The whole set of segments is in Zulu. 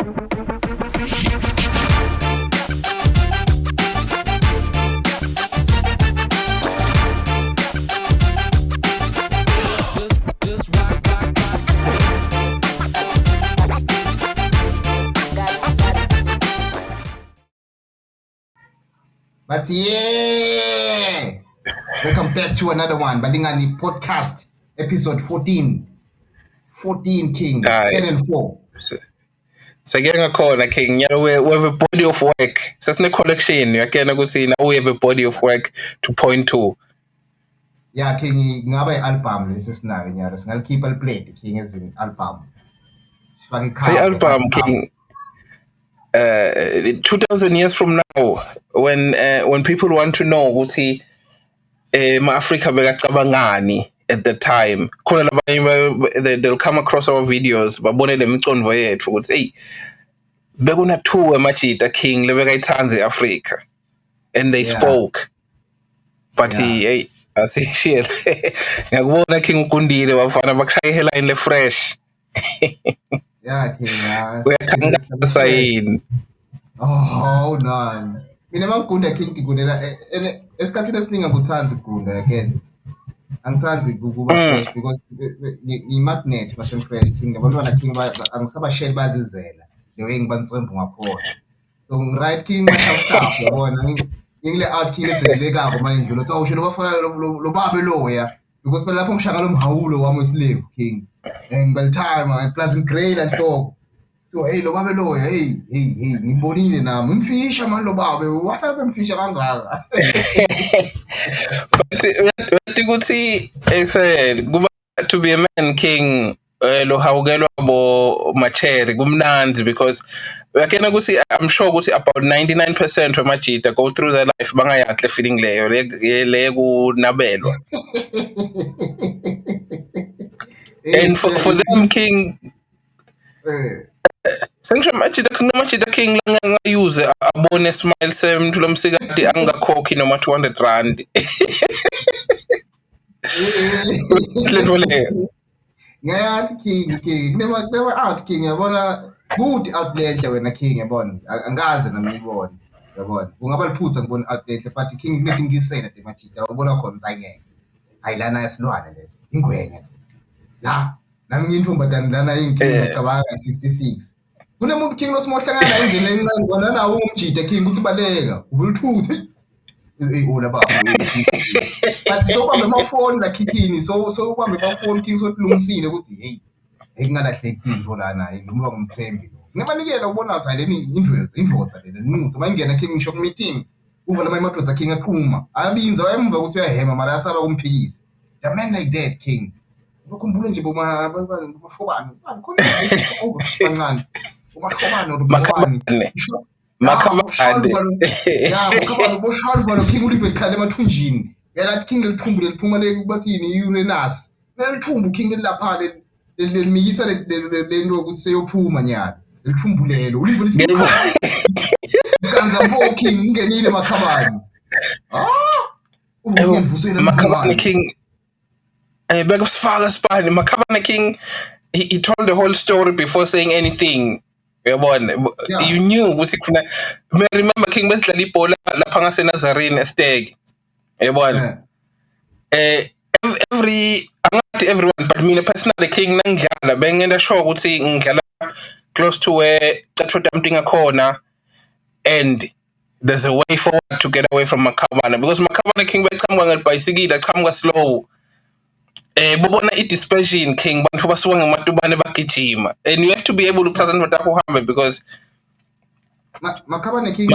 But yeah, welcome back to another one. Balingani podcast, episode 14. 14 Kings, Aye. 10 and 4. Sake ngakhona King, we have a body of work. Sasine collection yakena ukuthi now we have a body of work to point to. Yeah, King, ngaba i-album lesi sinayo nyaro. Singalikhipha liplate King as in album. Sifake Say cover. album King. 2000 years from now, when people want to know ukuthi ma-Africa bekacabangani at the time, khona labanye they'll come across our videos babone le micondvo yethu ukuthi hey bekuna two amajita King lebekayithanda eAfrica and they spoke but hey asishile ngiyakubona King ukundile bafana bakushaya headline le fresh. Yeah, King. Uyakhankasa yini? Oh, none. Mina mangigunda King ngigundela esikhathini esiningi angikuthanzi ukugunda again. Angithanzi ukuba fresh because i-magnet base fresh King. Abantwana King angisabasheli bazizela. The way ngibantswembu ngakhona. So right King mashafu yabona ngile out King ezelekako manje nje lo usho bafana lo babe loya because phela lapho ngishaka lo mhawulo wami weslave King. And by the time plus ngigrade enhloko. So hey lo babe loya hey ngibonile nami ngimfisha manje lo babe what abemfisha kangaka. But ukuthi kuba to be a man King lo hawukelwa bo macheri kumnandi because yakena ukuthi I'm sure ukuthi about 99% wamajita go through their life bangayahle feeling leyo le kunabelwa. And for them King sengisho amajita King langayuse abone smile semntu lomsikati angakhokhi noma 200 rand. Ngayathi King never out King yabona good outlet wena King yabona angaze nami ngibone yabona ungaba liphutha ngibona outlet but King nethi ngisela de machita ubona khona sayengeke ayilana yasilwane lesi ingwenya la nami ngiyintombazane lana inkinga ngicabanga 66 kunemuntu King losimohlangana endleleni encane ngona nawo umjida King uthi baleka uvula uthuthe ola baba but so kwambe amafoni la kikini so kwambe amafoni King sokulungisile ukuthi hey ngingalahleki into lana noma ngumthembi ngibanikela ubona ukuthi leni indvodza lena nquse mayingena King ngisho ku meeting uva lama imadvodza King aqhuma ayabinza wayemva ukuthi uyahema mara yasaba kumphikisa the man like that King ukukhumbula nje bomashobani khona kancane umashobani Makhabane. makhabane boshalo King ulive khale emathunjini yala King lithumbu liphuma le bathini Uranus lelithumbu King lapha lemikisa lento kuseyophuma nyana lithumbu lelo ulive kanza mbo King ngenile makhabane Makhabane King bekusifaka Spani Makhabane King he told the whole story before saying anything. You knew ukuthi kufuna remember King besidlala ibhola lapha ngase Nazarene Esteg yabona everyone but mina personally King nangidlala bengenda sure ukuthi ngidlala close to where Catho Dampting akhona and there's a way forward to get away from Makhabane because Makhabane King beqhamuka ngelibhayisikile aqhamuka slow bobona i-dispersion King bantu basuka ngamatubane bagijima and you have to be able ukuthatha into yakho uhambe because Makhabane King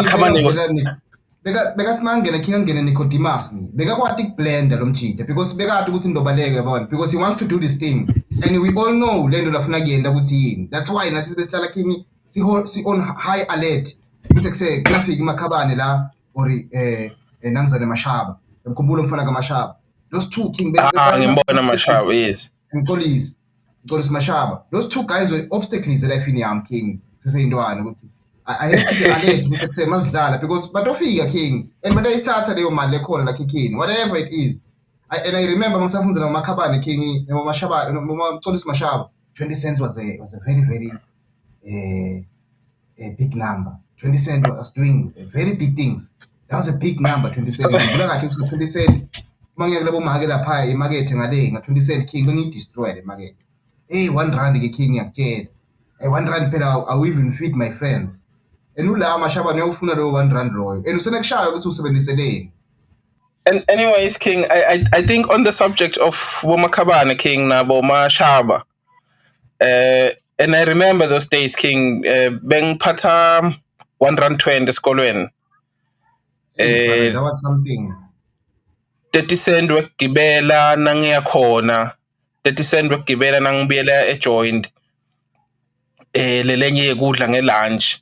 beka simangena King angene Nicodemus ni bekakwati ukublenda lo mjida because bekade ukuthi ndobaleke yabona because he wants to do this thing and we all know lento lafuna kuyenda ukuthi yini that's why nasi besihlala King si on high alert bese kufika Makhabane la or nangizane Mashaba ngikhumbula umfana kaMashaba those two King ngibona Mashaba yes Nkolisi Mashaba those two guys were obstacles elifini yami King siseyintwana ukuthi I have to be alert ukuthi masidlala because batofika King and batayithatha leyo mali lekhona la King whatever it is and I remember ngisafunza na Makhabane King Mashaba Nkolisi Mashaba 20 cents was a very very big number. 20 Cent was doing very big things. That was a big number, 20 So, Cent. Ngibula kahle ukuthi 20 Cent mangeke labo market lapha emarket ngale nga 20 Cent King bengi-destroy le market. Hey, 1 rand ke King ngiyakutshela. Hey, 1 rand phela I will even feed my friends. And ula amashabane uyawufuna lo 1 rand loyo. And usenekushayo ukuthi usebenziseleni. and anyways, King, I think on the subject of Womakabane, King, Nabo Mashaba, and I remember those days, King, Beng Pata 1 rand 20 skolwen. Hey, that was something. 30 cent wekugibela nangiya khona 30 cent wekugibela nangibuyela ejoint lelenye yekudla ngelunch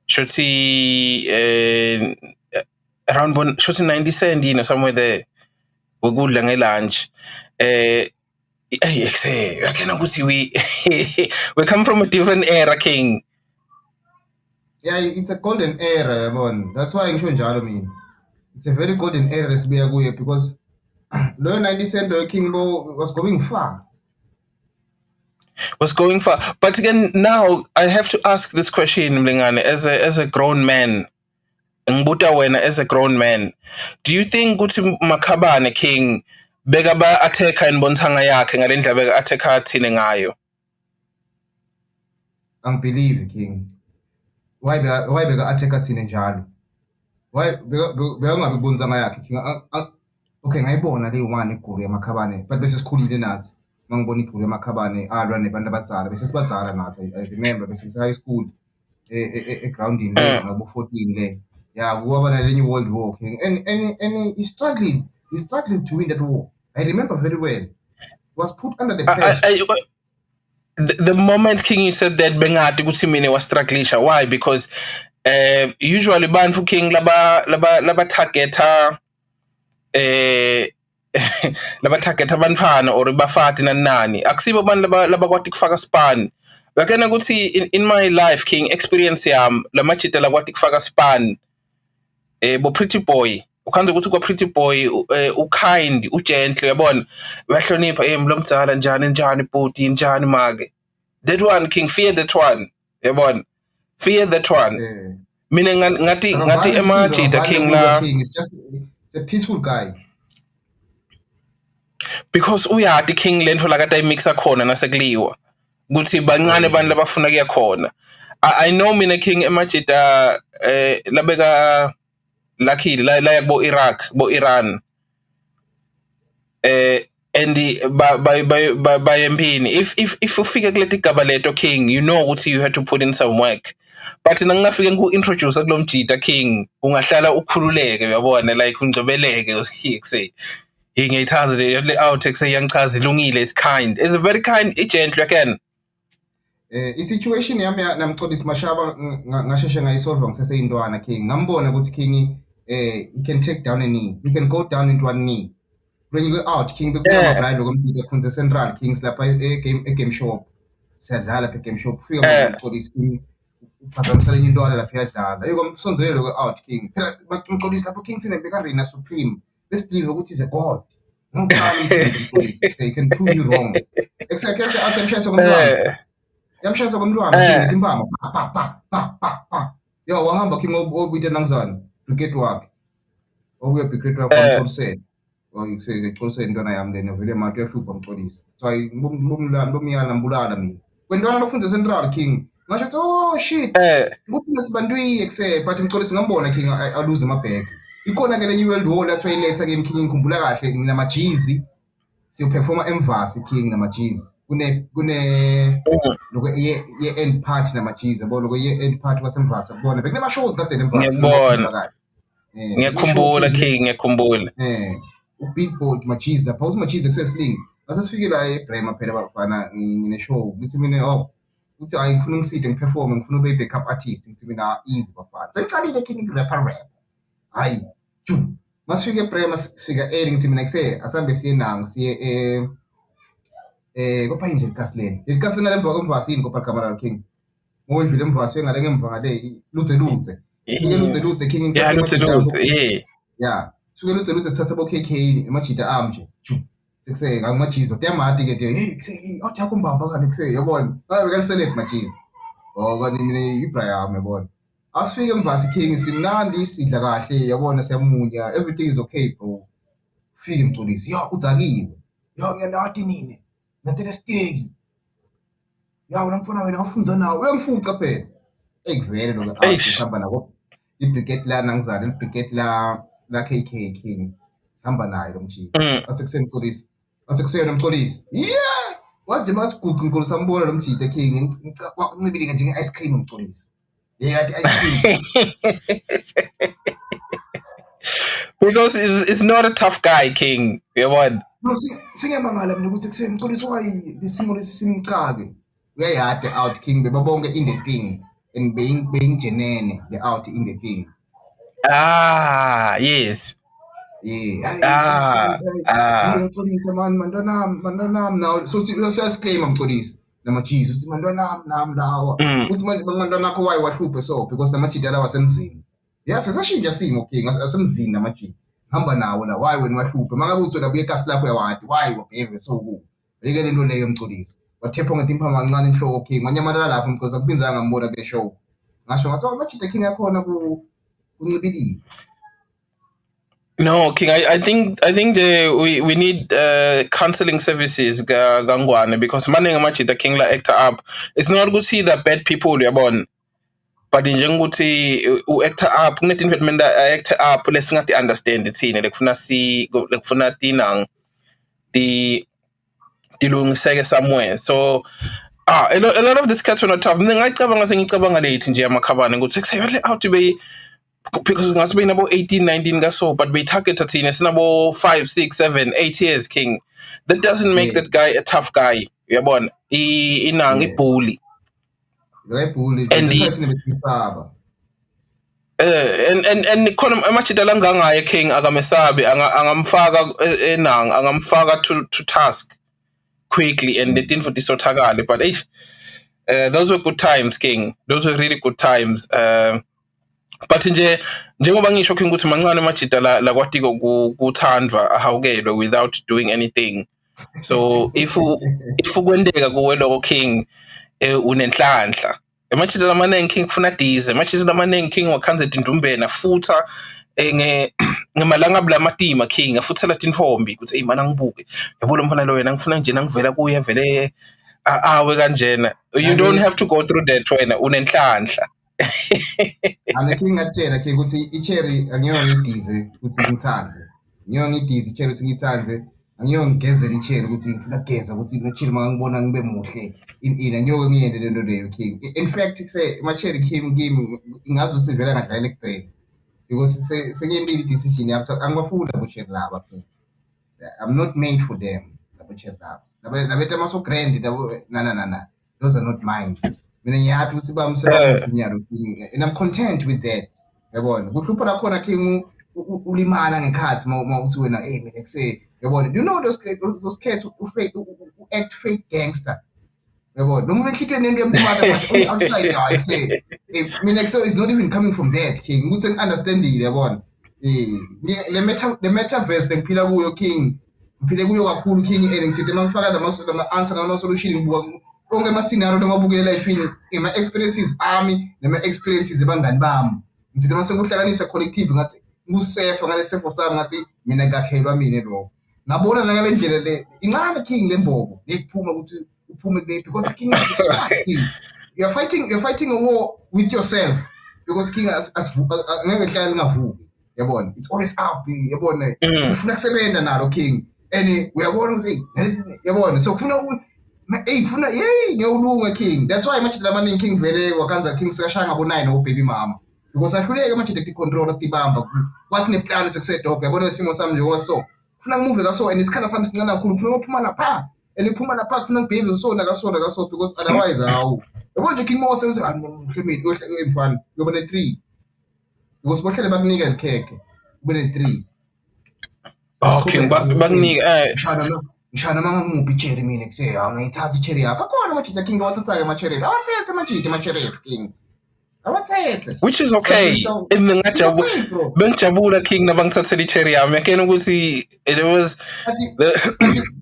shothi around shothi 90 cent somewhere there wekudla ngelunch yakena ukuthi we come from a different era, King. Yeah, it's a golden era, man. That's why ngisho njalo mina. It's a very golden era lesibuya kuye because lo 90 Cent lo King Bo was going far. Was going far. But again, now I have to ask this question, Mlingane, as a grown man. Ngibuta wena as a grown man. Do you think ukuthi Makhabane, King, beka ba attacker inbontanga yakhe ngalendlela beka attacker thine ngayo? Believe King. Why beka attacker thine njalo? Why beka ngabe bonzanga yakhe King? Okay, ngayibona le one iguru yaMakhabane, but bese sikhulile nathi. Mangibona iguru yaMakhabane alwa nebantu abadzala bese sibadzala nathi. I remember bese high school grounding le ngabo 14 le. Yeah, we were in a world war, King. And he's struggling. He's struggling to win that war. I remember very well. He was put under the pressure. The moment King you said that Bengati Gusimine was struggling. Why? Because usually Banfu King laba targeta laba targeta banfana or bafati na nani. Akusibo ban laba kwati kufaka span. Wakena guti in my life, King, experience yam lama chita la kwati kufaka span. Bo pretty boy ukhanda ukuthi kwa pretty boy ukind ugentle yabona uyahlonipha mlomdzala njani bhuti njani make that one King fear that one yabona fear that one mina ngathi emajita King la it's a peaceful guy because uyati King lento la kade mixa khona nasekuliwa ukuthi bancane abantu labafuna kuya khona I know mina King emajita labeka luckily like bo Iran and by empini if ufika kuleti gaba leto King you know ukuthi you had to put in some work but nangafika ngu-introduce kulomjita King ungahlala ukhululeke uyabona like ungcobeleke usikhe ngiyithaza le out eseyangichaza ilungile is kind is a very kind gentle again i-situation yami namxolisi Mashaba ngasheshe ngayisolve ngiseseyintwana King ngambona ukuthi King he can take down a knee. He can go down into one knee. When you go out, King, because I'm going to Central Kings like a game shop. Said a game shop. Feel for this King. Because I'm selling you dollar appears that you go sons go out, King. But police like Kings in a big arena supreme. This believe what is a god. No they can prove you wrong. Except I can share some I'm sure some yo, wahamba King obide nangzana. To get work. Or we have to create a said. Or you say the closer and then I am then a very much from police. So I Mbulada me. When Donald opens the central King, I said, oh shit. What's this bandui except but in Colis Nambona King, I lose my peg. You can't get a new world that's why let's again King Kumbula in Namachizi. So perform Mvas King Namachiz. Gune look ye end part Namachiz, about ye end part was Mvas. Born, but never shows got it born. Ngiyakhumbula King ngiyakhumbula people machizi lapha usimachizi accessing asesifikela eBrema phela bafana ngine show ngithi mina uthi hayi ngifuna ngiside ngiperform ngifuna ube backup artist ngithi mina easy bafana sengicalile King rap hayi masifike eBrema sifika ngithi mina kuse asambe siye nangu siye kopha nje ikasilela ikasilela lemva komvasini kopha kamera King ngoba nje lemvasi ngale ngemva ngale lutse King yeah suke lutse sithatha bo KK emajita amje sekuse ngamachizo temati ke hey awuthi akumbamba kanti kuse yabona ngabe kaliselect machizo Kanti mina Ibrahim yabona. Asifike emvasi King simnandi sidla kahle yabona siyamunya everything is okay bro. Fike emcolisi ya udzakiwe. Ya ngiyanati nini. Nathele steki. Ya wena mfana wena ngafunza nawe uyangifuca phela. Ekuvele lokho Eish. sihamba nako ibrigade la nangizana ibrigade la KK King sihamba naye lo mjini Mm. athi kuseyona umcolisi yeah wazi nje masiguqa umcolisi sambona lo mjini King wancibile njenge ice cream umcolisi yeah athi ice cream Because it's not a tough guy, King. Yabona. no singiyamangala mina ukuthi kuseni umcolisi wayi lesimo lesimqake uyayade out King bebabonke in the thing and being jenene the out in the thing. Ah, yes. Yeah. Ah. Umcolisi man mantwanami now so siyasiclaim umcolisi namajisi uthi mantwanami nami lawa Mm. uthi manje bantwana akho wayi wahluphe so because namajidi lawa asemzini yeah sesashintsha simo King asemzini namajidi hamba nawo la wayi wena wahluphe mangabe uthi wena buye ekasi lakho uyawadi wayi wabheve so ku yeke lento leyo umcolisi wathepha ngetimpha amancane enhloko King wanyamalala lapho umcolisi akubinzanga ngambona kule show ngasho ngathi amajidi King yakhona kuncibilile. No, King. I think we need counseling services gangwane because maningi amajida King la actor up. It's not good see the bad people yabona. But njengokuthi u-actor up kunetinto menda actor up lesingathi understand ithini lekufuna tinang dilungiseke somewhere. So a lot of this cats are not tough. Mina ngicabanga late nje amakhabane ukuthi kusayole out be because ngathi benabo 18 19 kaso but be target thina sinabo 5 6 7 8 years King. That doesn't make that guy a tough guy. Uyabona? Inang ibully. Bully And besimsaba and khona amajida langangaye King akamesabi angamfaka enang angamfaka to task quickly and the thing for disothakale but those were good times King, those were really good times. But njengoba ngisho King ukuthi mancane amajida la kwati kuthandwa ahawukelwe without doing anything. So if kwendeka kuwe lokho King unenhlanhla amajida lamaningi King kufuna dize amajida lamaningi King wakhanze tindumbena futha ngemalanga blamatima King afuthela tinfombi ukuthi hey mana ngibuke yabo lo mfana lo wena ngifuna nje ngivela kuye vele awe kanjena. You don't have to go through that wena unenhlanhla. ane King atshela King ukuthi icherry angiyongidize ukuthi ngithanze ngiyongidize icherry ukuthi ngithanze angiyongigezela icherry ukuthi ngifuna kugeza ukuthi icherry mangibona ngibe muhle ina nyoke ngiyende lento leyo King. In fact say ma-cherry King game ingazi ukuthi vele ngadlalela ekugcina because sengiyendile decision angibafunda abo-cherry laba King. I'm not made for them abo-cherry laba labethu amaso grand na those are not mine. Mina ngiyathi ukuthi bamsebamunyalo King and I'm content with that yabona kuhlupha lakhona King ulimala ngekhathi uthi wena hey mina kuse yabona you know those cats who act fake gangster yabona noma bekhithe nento yemphumela outside I say mina so it's not even coming from that King ukuthi ngiunderstandile yabona le metaverse ngiphila kuyo King ngiphile kuyo kakhulu King and ngithe mangifaka lama answer nama solution ngibuka konke ama scenario ngiwabukelela ifini ema experiences ami nema experiences ebangani bami ngithe mase ngihlanganisa collective ngathi ngusefa ngale sefo sami ngathi mina ngakhelwa mina lo ngabona ngale ndlela le incane King lembobo lekuphuma ukuthi uphume there because King is King. You're fighting a war with yourself because King ngeke hlala ngavuki yabona it's always up yabona ufuna kusebenza nalo King and uyabona ukuthi yabona so kufuna kufuna ngiyawulunga King. That's why manje lamaningi King vele wakanza King sekashaya ngabo 9 no baby mama because ahluleke manje the control akubamba kwathi ne plan sekusedog yabona isimo sami nje kwaso kufuna ngimove kaso and isikhala sami sincane kakhulu kufuna ukuphuma lapha eliphuma lapha kufuna ngibhave sona kaso because otherwise awu yabo nje King Mo senze ngimhlebeni yohleke emfana yobona 3 because bohlele bakunika likhekhe kube 3 King bakunika ngishana mangangiphi icherry mina kuse angayithatha icherry yakho khona manje King wathatha ke ma-cherry awathethe manje ma-cherry King awathethe which is okay bengijabula King nabangithathela icherry yami yakena ukuthi it was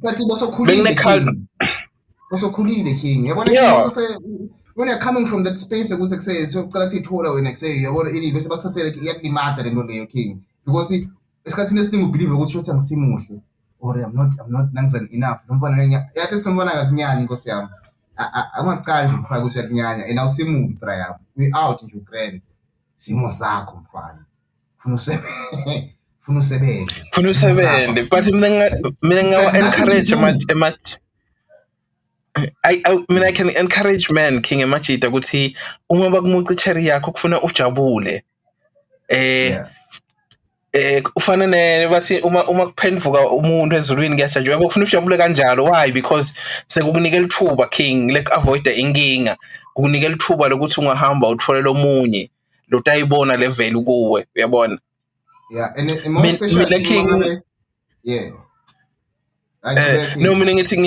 but bosokhulile King yabona when you're coming from that space ukuthi kusay sokucala ukuthi ithola wena kusay yabona ini bese bathathele iyakulimata lento leyo king because esikhathini esiningi ubelieve ukuthi shothi angisimuhle or I'm not nangizani enough nomfana lenya yathi sinomfana ngakunyanya inkosi yami angaqali nje mfaka ukuthi uyakunyanya and awusimubi bra yami we out nje Ukraine simo sakho mfana funa usebenze but mina ngawa encourage much I can encourage men king emajita ukuthi uma bakumuca cherry yakho kufuna ujabule ufana bathi uma kuphenduka umuntu ezulwini kuyajajwa kufuna ujabule kanjalo why because sekukunikela ithuba king like avoid inkinga kukunikela ithuba lokuthi ungahamba uthole lomunye lotayibona le value kuwe uyabona and more especially king no mina ngithi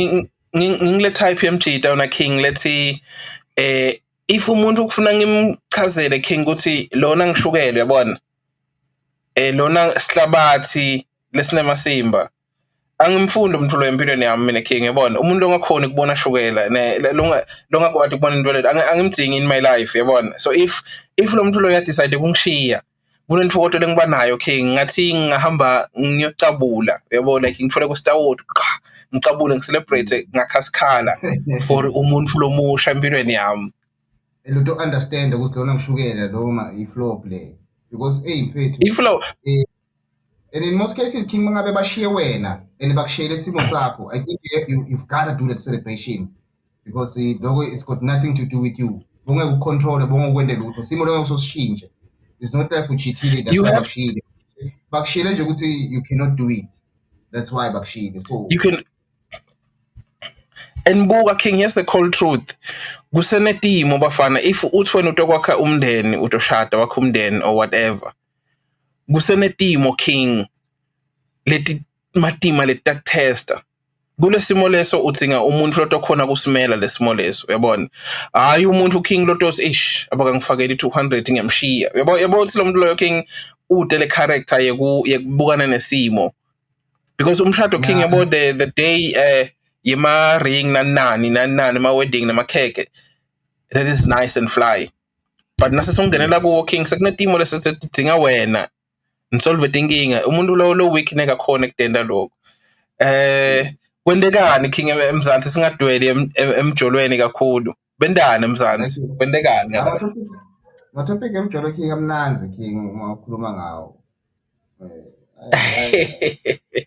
ngile type yemjita una king lethi if umuntu ukufuna ngimchazele king ukuthi lona ngishukele uyabona lona sihlabathi lesinemasimba angimfundi umuntu lo empilweni yami mina king yabona umuntu ongakhona ukubona shukela longakwadi ukubona into le angimdingi in my life yabona so if lo muntu lo yadecide kungishiya kunentfokoto lengiba nayo king ngathi ngahamba ngiyocabula yabona like ngifuna ku Starwood ngicabule ngicelebrate ngakhasikhala for umuntu lomusha empilweni yami lo to understand ukuthi lona ngishukela noma iflow play because mfethu iflow and in most cases king mangabe bashiye wena and bakushiyele isimo sakho I think you've got to do that celebration because it's got nothing to do with you bonge ukucontrol bonge ukwende lutho simo lo usosishintshe it's not like uchithile that's bakushiyele nje ukuthi you cannot do it that's why bakushiyile so you can and buka king here's the cold truth kusenetimo bafana if uthi wena utokwakha umndeni utoshada wakho umndeni or whatever kusenetimo king leti matima letakutesta kulesimo leso udzinga umuntu lotokhona kusimela lesimo leso uyabona hayi umuntu king lotos abakangifakela 200 ngiyamshiya yabo uthi lo muntu loyo king udele character yekubukana nesimo because umshado king yabo the day yema ring nani ma wedding namakheke that is nice and fly but nasesongenela ku king sekunetimo lesetidzinga wena nsolve inkinga umuntu lo weak neka khona ekudenda lokho kwendekani king eMzansi singadweli emjolweni kakhulu bendane eMzansi kwendekani topic emjolo king amnanzi king makhuluma ngawo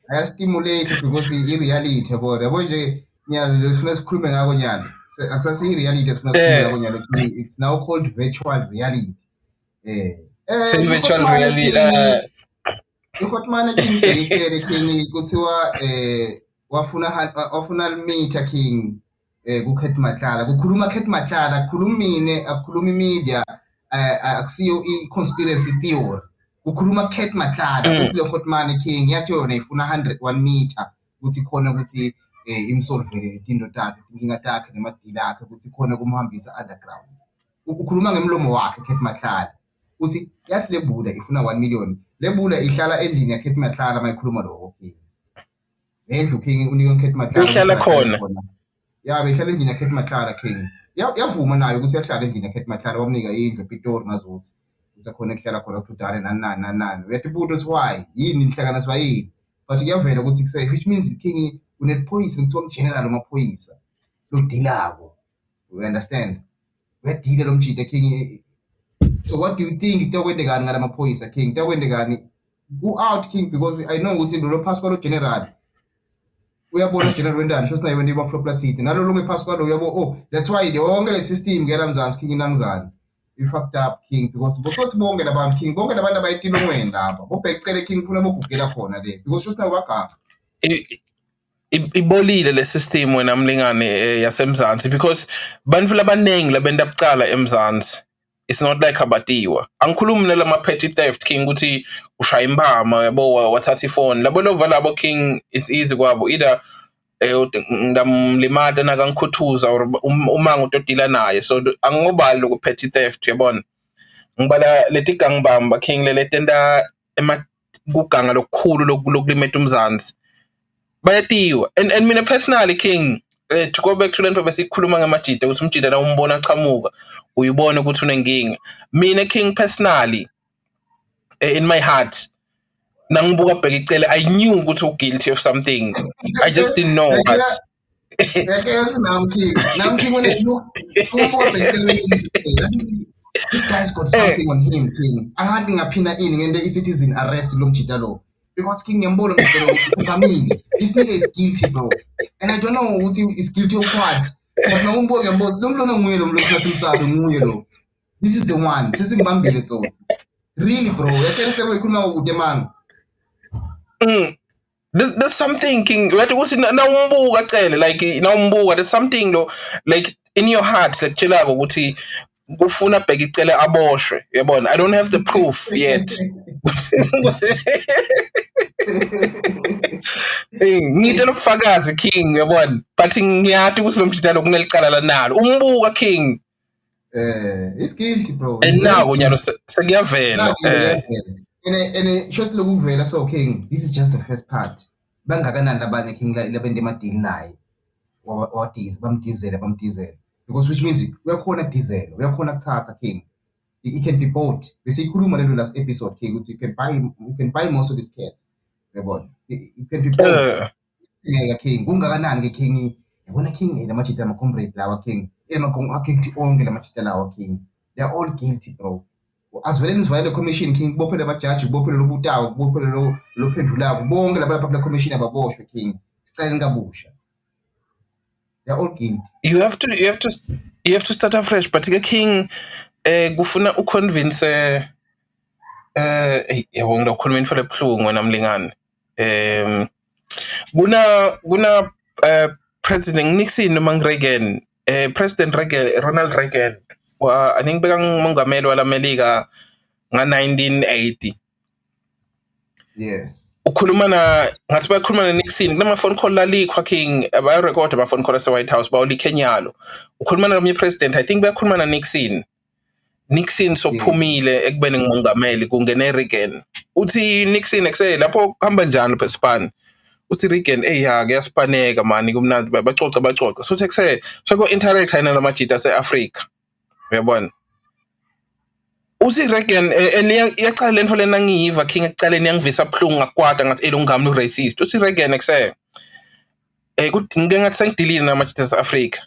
ayastimulate because i-reality yabo nje nyalo sifuna sikhulume ngako nyalo akusasi i-reality sifuna sikhulume ngako nyalo it's now called virtual reality virtual reality ikhotmane king kuthiwa wafuna meter king kuKhet Matlala kukhuluma Khet Matlala kukhulumine akukhuluma media akusiyo i-conspiracy theory kukhuluma Khet Matlala ukuthi le khotmane king yathi yona ifuna 101 meter ukuthi khona ukuthi imsolvele izinto takhe inkinga takhe nemadila akhe ukuthi khona kumhambisa underground ukhuluma ngemlomo wakhe Khet Matlala uthi yathi lebula ifuna 1 million lebula ihlala endlini yaKhet Matlala mayikhuluma lokho king endlu king unikwe Khet Matlala ihlala khona behlala endlini yaKhet Matlala king yavuma nayo ukuthi yahlala endlini yaKhet Matlala wamnika indlu ePitori ngazuthi ukuthi khonaekuhlala khona kudale nani uyathibula ukuthi why yini inhlanganiswa yini but kuyavela ukuthi kusay which means king unephoyisa kuthiwa general amaphoyisa lodilako you understand uyadila lo mjita king so what do you think kuyokwendekani ngala maphoyisa king kuyokwendekani go out king because I know ukuthi lo phasi kwalo general uyabona general wendani shosi naye wende mafloplatite nalo lonke phasi kwalo uyabo that's why the wonke le system ngela Mzansi king inangizani we fucked up king because bosothi bonke labantu king bonke labantu abayitilo lapha bobhekcele king kufuna bogugela khona le because shosi naye wagapha ibolile le system wena mlingane yaseMzansi because bantu labanengi labenda bucala eMzansi it's not like abatiwa angikhulumi nalama petty theft king ukuthi ushaya imbama yabo wathatha ifone labo lova labo king it's easy kwabo either ndamlimata nakangikhuthuza or uma ngutodila naye so angingobali loku petty theft yabona ngibala leti gangbamba king letenda kuganga lokukhulu lokulimeta uMzansi bayatiwa and mina personally king to go back to lento besikhuluma ngamajita ukuthi umjita la umbona aqhamuka uyibona ukuthi unenkinga. Mina King personally in my heart nangibuka bheka icele I knew ukuthi guilty of something. I just didn't know but this guy's got something on him, King. Angathi ngaphina ini ngente i-citizen arrest lo mjita lo. Because King ngiyambona mjita lo ugamile. This nigga is guilty, bro. And I don't know ukuthi is guilty of what. But ngiyambona lo mlona nguye lo mlona sasimsabe nguye lo. This is the one. Sesingibambile tsotsi. Really, bro. Yakhe sebekhuluma ukude man. There's something King like ukuthi nawumbuka cele like nawumbuka there's something though like in your heart like chilako ukuthi kufuna bheka icele aboshwe yabona I don't have the proof yet ngitela ubufakazi King yabona but ngiyathi ukuthi lo mjita lo kunelicala lanalo umbuka King it's guilty bro and now nyalo sekuyavela and short lokuvela so King this is just the first part bangakanani abanye King labende emadili naye bamdizela because which means uyakhona diesel uyakhona kuthatha King it can be bought bese ikhuluma lelo last episode King ukuthi you can buy most of this cat yabona it can be bought King kungakanani ke King yabona King lamajita ama comrade lawa King guilty onke lamajita lawa King they are all guilty bro asivele nizivayele commission King bophele abajaji bophele lobutawo bophele lo phendulako bonke laba public commission ababoshwe King sicela ngabusha they are all guilty you have to start afresh but King kufuna uconvince yabo ngizokhuluma info lebuhlungu wena mlingane kuna President Nixon noma Reagan President Ronald Reagan I think bekangumongameli walamelika nga1980 yeah ukhuluma ngathi bakhuluma neNixon kunama phone call lalikwa King aba record ama phone call ase White House bawulikhenyalo ukhuluma nomnye president I think bakhuluma Nixon sophumile ekubeni ngumongameli kungene Reagan uthi Nixon ekuse lapho kuhamba njani phespan uthi Reagan ya kuyasipaneka mani kumnandi baxoxa so ekuse soko interact yena lamajita ase-Africa uyabona uthi Reagan iyaqala lento lena ngiyiva King ekuqaleni yangivisa buhlungu ngakwada ngathi elungami racist uthi Reagan ekuse ngike ngathi sengidilile namajita ase-Africa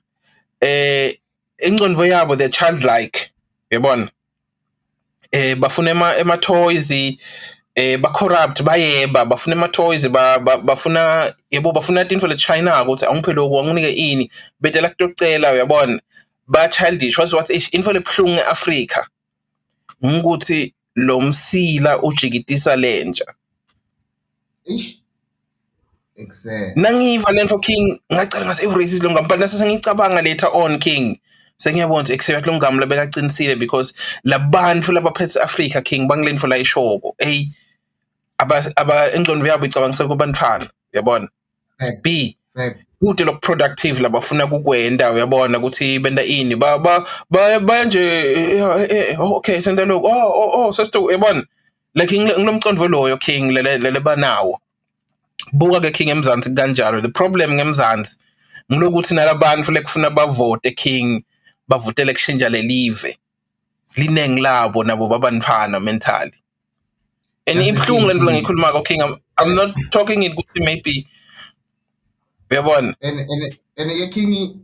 ingqondo yabo the childlike yabona bafuna ema toys ba corrupt bayeba bafuna ema toys bafuna yebo bafuna into le China ukuthi angiphe lokho angunike ini betela kucela uyabona ba childish what info lebuhlungu eAfrica ukuthi lo msila ujikitisa lenja exactly nangiva lento King ngacala ngathi racist lo ngempela sengicabanga later on King sengiyabona ukuthi except lo ngam labekaqinisile because labantu labaphethe Africa King bangilenfo la ishoko aba ingqondo yabo icabangisa kubantwana yabona B kude lo productive labafuna kukwenda uyabona ukuthi benda ini ba nje okay senda lokho sesto yabona like ngilomcondo loyo King lele banawo buka ke King eMzansi kanjalo the problem ngeMzansi ngilokuthi nalabantu lekufuna bavote King bavotela exchange le live linengi labo nabo babantwana mentally and ibhlungu lento ngikhuluma King I'm not talking it ukuthi maybe uyabona and King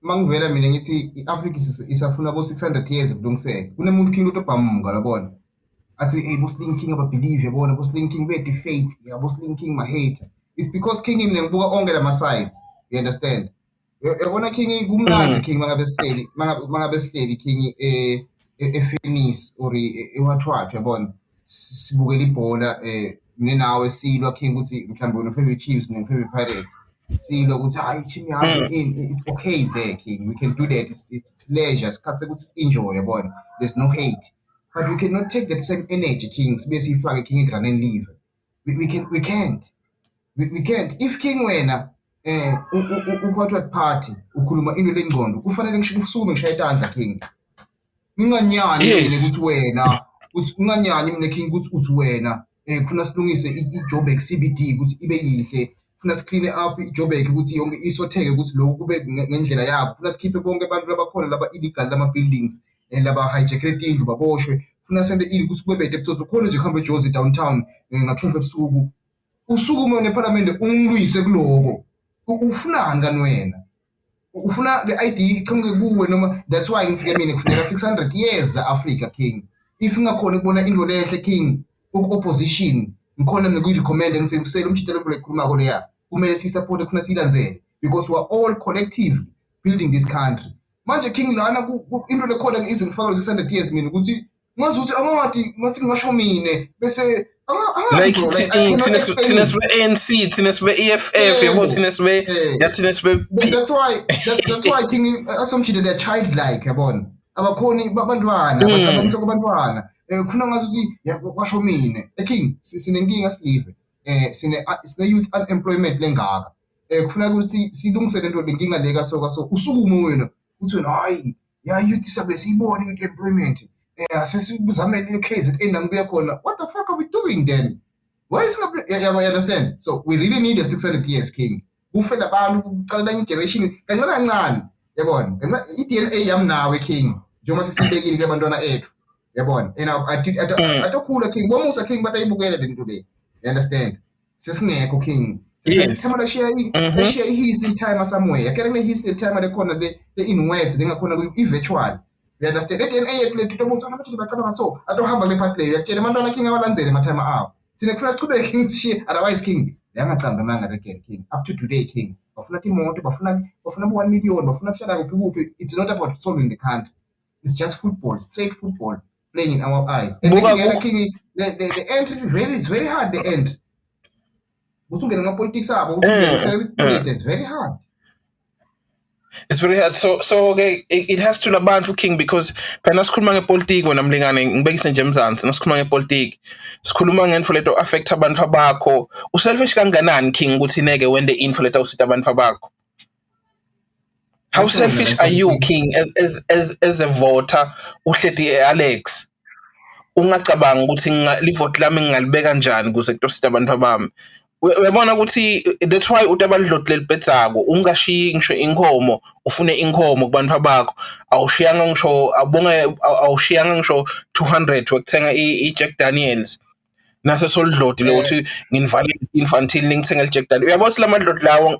mangivela mina ngithi iAfrica isafuna bo 600 years kulungiseke kunemuntu King lotobhamuka labona athi hey Muslim King ababelieve yabona Muslim King be faith ya Muslim King my hater it's because King mina ngibuka onke lama sides you understand yabona King kumnandi King mangabe sihleli King eFenis or ewathwathwa yabona sibukela ibhola nenawe silwa King ukuthi mhlawumbe una favorite Chiefs ne favorite Pirates silwa ukuthi hayi team yami it's okay there King we can do that it's leisure sikhathe ukuthi enjoy yabona there's no hate but we cannot take that same energy King sibe sifake King egrand and leave we can't if King wena uphathwa party ukhuluma into lengcondo kufanele ngisukume ngishaya itandla King nginganyani ukuthi wena unganyani mina King ukuthi wena kufuna silungise ijob eCBD ukuthi ibe yihle funa screen up iJoburg ukuthi yonke isotheke ukuthi lokhu kube ngendlela yabo, funa sikhiphe bonke abantu labakhona laba illegal lama buildings laba hijacked indlu baboshwe, funa sende ukuthi kube bede because khona nje kuhambe eJozi downtown nga-12 ebusuku usukume neparlamente ungilwise kuloko. Ufunani kani wena? Ufuna le ID ichamuke kuwe noma? That's why ngisike mina kufuneka 600 years la Africa king. If ngakhona ukubona into lehle king ku-opposition ngikhona ngikuyirecommend ngisebenzisela umthithelo ekhulumako leya kumele sisupport kufuna siyilandzele because we are all collectively building this country. Manje king lana into lekhona izingifakela 600 years mina ukuthi ngazi ukuthi ngathi ngasho mine bese like thina sibe ANC thina sibe EFF yabo thina sibe that's why king asomshide they are childlike yabona abakhoni babantwana bathabanisa kubantwana kufuna ngazi ukuthi washo mine king sinenkinga silive sine youth unemployment lengaka kufuna ukuthi silungise lento lenkinga leka so usukume wena uthi wena hayi youth sabe siyibona into employment sesibuzamele KZN nangibuya khona. What the fuck are we doing then? Why is you understand? So we really needed 600 years king. Ufela abantu uqala enye generation kancane kancane yabona. I-DNA yami nawe king. Njengoba sisibekile kubantwana ethu. Yabona. Atokhula king. Bomusa king batayibukela lento le. You understand? Sesingekho king. Yes. Kama share history time somewhere. Akere history time lekhona le in words lengakhona i-virtual. You understand? DNA yethu lethu tomusa nabathi bacabanga so atohamba le-part leyo yakele abantwana king abalandzele emathime abo. Thina kufuna siqhubeke king sishiye otherwise king yangacamba manga again king up to today king bafuna imoto bafuna 1 million bafuna kuhlala kuphi it's not about solving the country, it's just football, straight football playing in our eyes. And king the end is very hard. The end usungena ngapolitics abo it's very hard. It's very hard. So okay, it has to labantu king because phela sikhuluma ngepolitiki wena mlingane ngibekise nje emzansi nasikhuluma ngepolitiki sikhuluma ngenfo leto affect abantu abakho. Uselfish kanganani king ukuthi neke wende info leto usita abantu abakho? How selfish are you king as a voter uhleti Alex ungacabanga ukuthi livote lami ngalibeka kanjani kuze kutosita abantu abami? Uyabona ukuthi that's why utabalidlotlela libhedzako ungashiyi ngisho inkomo ufune inkomo kubantu abakho awushiyanga ngisho 200 wekuthenga iJack Daniels naso solidloti lokuthi nginivale until ngithenga iJack Daniels. Uyabona lamadloti lawo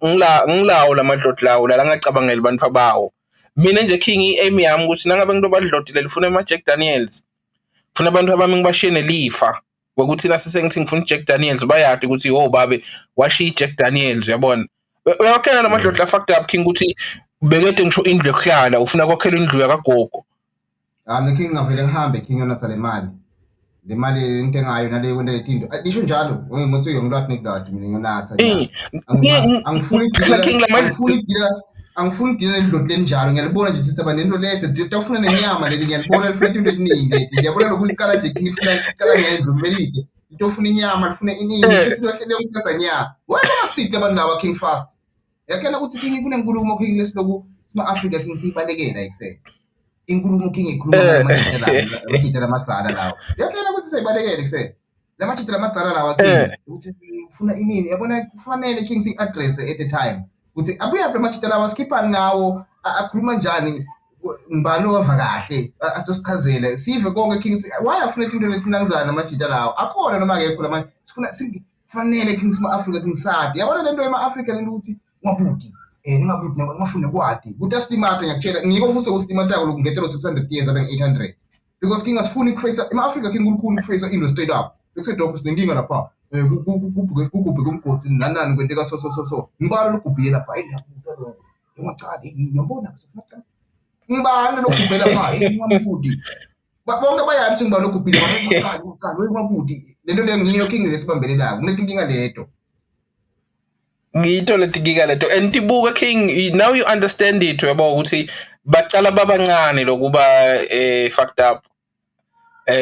ngilawo lamadloti lawo la ngacabangela abantu abawo mina nje king i-aim yami ukuthi nangabe ngitobadlotile lifuna amaJack Daniels funa abantu abami ngibashiye nelifa ukuthi nasengithi ngifuna iJack Daniels bayade ukuthi babe washiya iJack Daniels uyabona. Uyakhela lamadlodla fucked up king ukuthi bekade ngisho indlu yokuhlala ufuna kokhela indlu yakagogo. The king ngavele ngihambe king yonatha le mali into engayo nale kwenda letinto isho njalo ngothi uyongilwathi nekudade mina ngiyonatha angifuni idila lidloti lenjalo ngiyalibona nje sister banento lethe tofuna nenyama leli ngiyalibona lifuna into eziningi ngiyabona lokuliqala nje ngifuna iqala ngendlu melide litofuna inyama lifuna iningi sesilohlele ukuthatha nyama wena sithi abantu laba king fast yakhela ukuthi king kunenkulumo king lesiloku sima Africa king siyibalekela ekseni inkulumo king ikhuluma amajita lamadzala lawo yakhela ukuthi siyibalekela ekseni lamajita lamadzala lawo king ukuthi ufuna inini yabona kufanele king si address at the time ukuthi abuya amajita lawo skiphani ngawo akhuluma njani ngibani ova kahle asosichazele sive konke king why afuna into letinangizana amajita lawo akhona noma akekho lamanje sifuna kufanele king sima Africa king sadi yabona lento ema Africa lento ukuthi ngwabuti ningabuti ngafuna kwadi ukuthi astimate ngiyakutshela ngiko futhi ustimate yakho lokungethelo 600 years abe 800 because king asifuni ukuface ema Africa king ukhulu ukuface into straight up bekusedokho sinenkinga lapha kugubhe kumgotsi nanani kwenteka so ngibalo lokugubhela lapha yabuta ngicade yabona sifuna ngibalo lokugubhela lapha ngwambuti bonke bayathi singibalo lokugubhela ngicade ngwambuti lento lengiyo king lesibambelelayo kunetinkinga leto ngito letinkinga leto and tibuka king now you understand it yabo ukuthi bacala babancane lokuba fucked up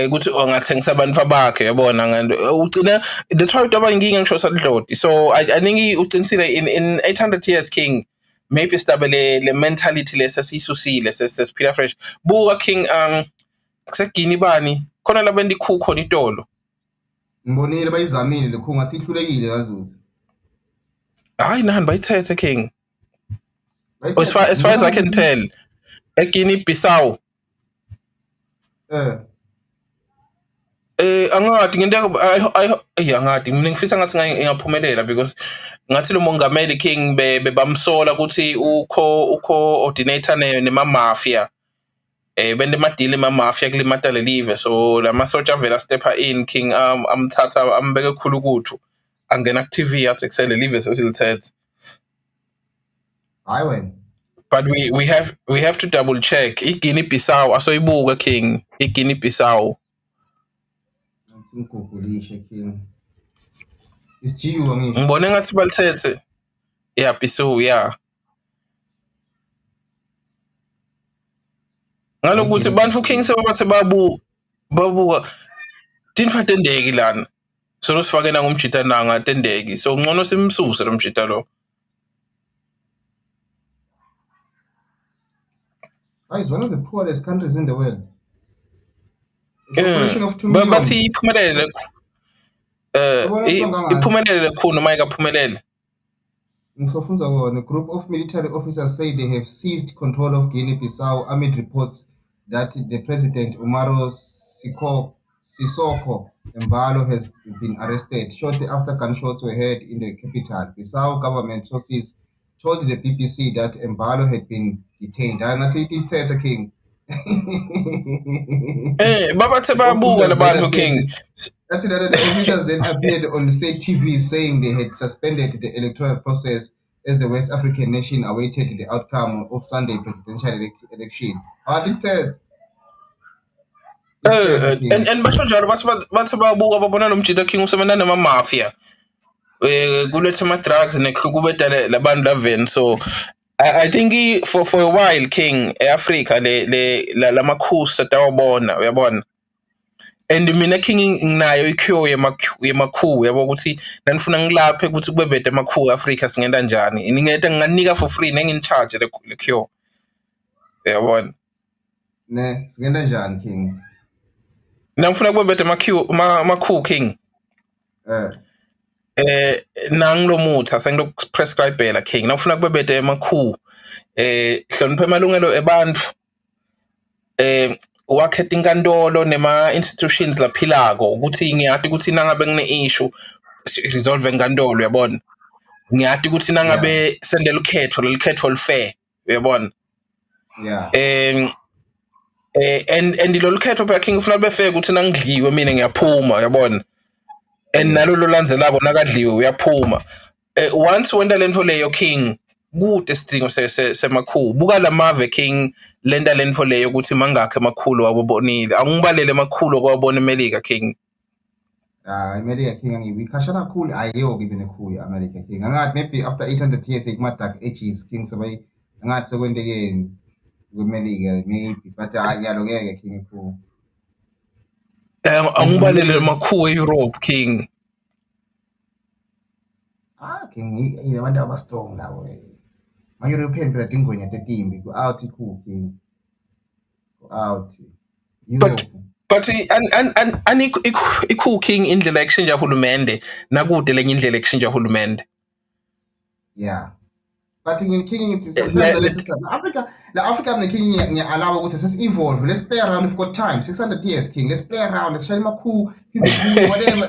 ukuthi ongathengisa abantu abakhe yabona ngento ugcina that's why abaningi ngisho sadloti. So I think ucinisile in 800 years king maybe stabele le mentality lesasisusile sesiphila fresh buka king kusegini bani khona labendi khukho itolo ngibonile bayizamile lekho ngathi ihlulekile kazuzi hayi nani bayithethe king. As bayithethe far as I ngibona can ukuthi tell, eGuinea Bissau angadi ngento angadi mina ngifisa ngathi ngingaphumelela because ngathi lo mongameli king bebamsola ukuthi ukho coordinator nema mafia bende madili ma mafia kulimata lelive, so lamasotsha vela stepper in king amthatha ambeke khulu kuthu angena ku TV athi kusele live sesilithethe. hayi wena, But we have to double check iGuinea Bissau asoyibuka king iGuinea Bissau. ngigugulishe king isijiyuka ngisho Ngibone ngathi balithethe Bissau yeah. Ngalokuthi bantu king sebathe babuka tinfa tendeki lana. So losifake na ngumjita nanga tendeki. So ngcono simsuse lo mjita lo. It's one of the poorest countries in the world. Population of 2 million. Bathi iphumelele iphumelele khona uma ikaphumelele. Ngisofunza wona, a group of military officers say they have seized control of Guinea-Bissau amid reports that the president Umaro Sissoco Embalo has been arrested shortly after gunshots were heard in the capital. Bissau government sources told the BBC that Embalo had been detained. Angathi ithethe king. Babathe bayabuka labantu king. That's the officials then appeared on the state TV saying they had suspended the electoral process as the West African nation awaited the outcome of Sunday presidential election. I think that. And basho njalo bathi bayabuka babona lo mjita king usebenza nama mafia. Kulethe ama drugs nekhukubeta labantu laveni, so I think for a while king eAfrica le lamakhusi atawabona uyabona. And mina king nginayo iCure yemakhu yabo ukuthi nanifuna ngilaphe ukuthi kube bede amakhu eAfrica singenda njani. Ngingeda nginganika for free nengin charge le cure. Uyabona? Ne, singenda njani king? Nangifuna kube bede amakhu king. Nanglo mutha sengiloprescribela king. Nangifuna kube bede amakhu hlonipha amalungelo ebantu. Wakhetha inkantolo nema institutions laphilako ukuthi ngiyati ukuthi nangabe ngine issue resolve enkantolo uyabona. Ngiyati ukuthi nangabe sendela ukhetho lelikhetho lifair uyabona. Yeah. And lo likhetho phela king ufuna befair ukuthi nangidliwe mina ngiyaphuma uyabona. And nalolo landzelako nakadliwe uyaphuma. Once wenda lento leyo king kude isidingo semakhu buka lamave king lenda lento leyo ukuthi mangakhe emakhulu wabonile angibalele emakhulu okwabona eMelika king. America king ngibikhashana kakhulu ayiyo ke benekhulu America king angathi maybe after 800 years kuma dark ages king sebayi angathi sekwendekeni kweMelika maybe but ayalo ngeke king ku angibalele emakhulu eEurope king. King abantu abastrong lawo ma-European phela dingwenya tetimbi ku-out king ku-out but i-cooking indlela ekushintsha uhulumende nakude lenye indlela ekushintsha uhulumende. Yeah, but king sometimes Africa king ngiyalaba ukuthi sesi-evolve, let's play around, we've got time, 600 years king, let's play around, let's shine makhu whatever.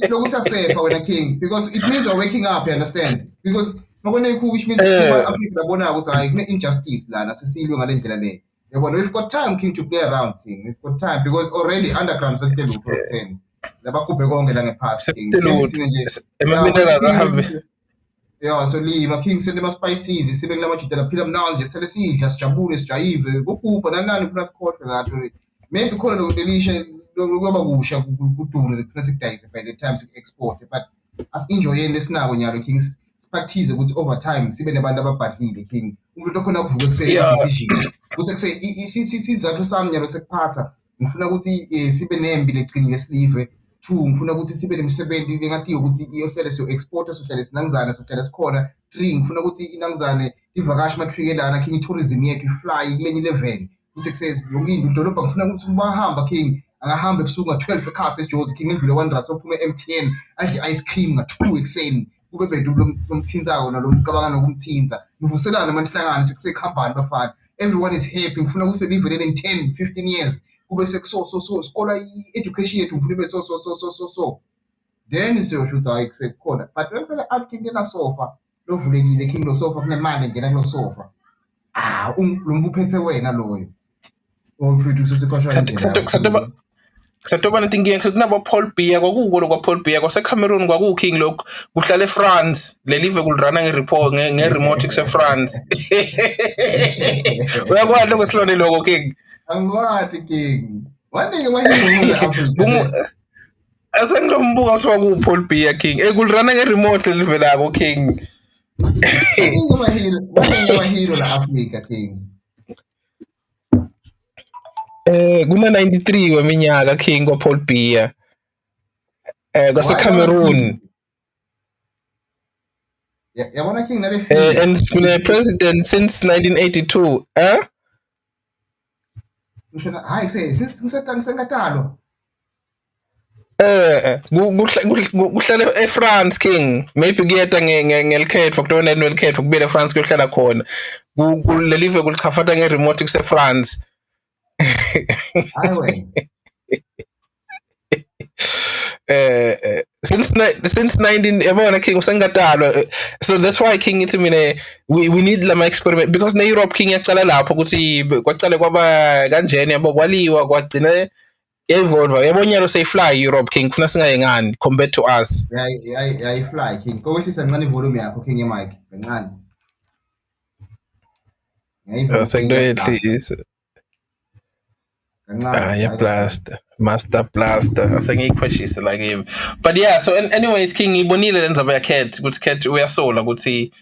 Lokhu siyasefa wena king because it means you're waking up, you understand, because which means Africa labona ukuthi hayi kune injustice lana sesilwe ngale ndlela leyo yabona. We've got time king to play around king, we've got time because already underground sekuthe lutho 10 labakubhe konke la ngephasi king yeah, so lima king sende ma spices sibe kulamajita laphila mnanzi sithele sidla sijabule sijayive kokupha nanani kufuna sikhohlwe ngathi maybe khona lokudelisha lokuba kusha kudure kufuna sikudayise by the time sik-export, but as-enjoyeni lesinako nyalo king practice ukuthi over time sibe nabantu ababhadlile king. Umuntu okhona kuvuka ekuseni decision ukuthi ekuseni isizathu sami nyalo sekuphatha ngifuna ukuthi sibe nembi leqinile silive. 2 ngifuna ukuthi sibe nemisebenzi engathi ukuthi iyohlele siyo-exporta sohlele sinangizane sohlele sikhona. 3 ngifuna ukuthi inangizane ivakashi mathikelana king tourism yethu ifly kulenye level ukuthi kusezi yonke into idolobha ngifuna ukuthi bahamba king angahamba ebusuku nga-12 ekhathi eJozi king endlule Wanderers ophume eMTN adle ice cream nga-2 ekuseni kube bedu lomthinzako nalomcabanga nokumthinza nivuselana manihlangana sekusekhambani bafana everyone is happy ngifuna kuselive in 10 15 years kube sekuso skola i-education yethu ngifuna ibe so then siyosho ukuthi hayi kusekukhona but wesele out king enasofa lovulekile king lo sofa kunemali engena kulo sofa lo mphethe wena loyo mfethu usesekhashana nje kusatoba natinkinga kunabo Paul Biya kwakuko lokwa Paul Biya kwaseCameroon kwaku king lokho kuhlala eFrance lelive kulirana ngereport ngeremote kuseFrance uyakwazi lokho silone lokho king angwathi king wanike mahilo asengilombuka kuthiwa ku Paul Biya king kulirana ngeremote lelive lako king mahilo la Africa king kuna 93 weminyaka king kwa Paul Biya kwaseCameroon yabona king nale and been president since 1982 ngishona hayi ngisengatalo kuhlala eFrance king maybe kuyeta ngelikhetho kutona nelikhetho kubile eFrance kuyohlala khona kulelive kulichafata ngeremote kuseFrance since 19 yabona king usengadalwa so that's why king ithi mina we need lama experiment because na Europe king yacala lapho ukuthi kwacala kwaba kanjeni yabo kwaliwa kwagcina evolve yabonyalo say fly Europe king kufuna singayengani compared to us yayi fly king kowehlisa kancane volume yakho king ye-mic kancane sengiyayidlisa master blaster asengiyikhweshise like him but yeah so anyways king ngibonile lenzaba ya cat ukuthi cat uyasola ukuthi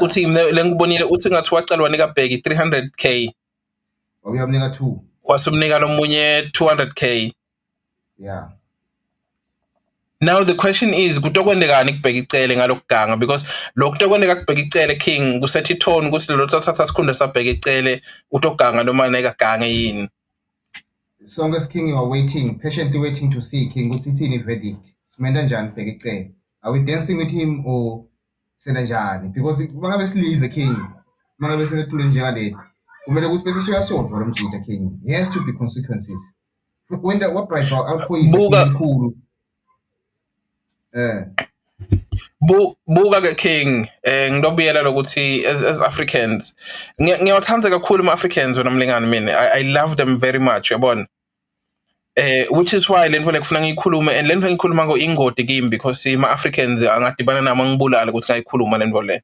uthi lengibonile uthi ngathi wacalwa nika bheki 300k uyamnika 2 wasumnika lomunye 200k yeah now the question is kutokwendekani kubheka icele ngalokuganga because lokutokwendeka kubheka icele king kusethi tone ukuthi lo thatha sikhunda sabheka icele utoganga noma nekagange yini as long as king you are waiting patiently waiting to see king usithini verdict simenda njani bheka icele are we dancing with him or sena njani because mangabe silive king mangabe senethulo njengale kumele ukuthi bese siyasolve lo mjita king there has to be consequences when what bright alcohol buka ke king ngidobiyela lokuthi as Africans ngiyawathanda kakhulu ama-Africans wena mlingani mina I love them very much yabona which is why lento le kufuna ngiyikhulume and lento ngikhuluma ngo ingodi kimi because ama-Africans angadibana nami ngibulala ukuthi ngayikhuluma lento le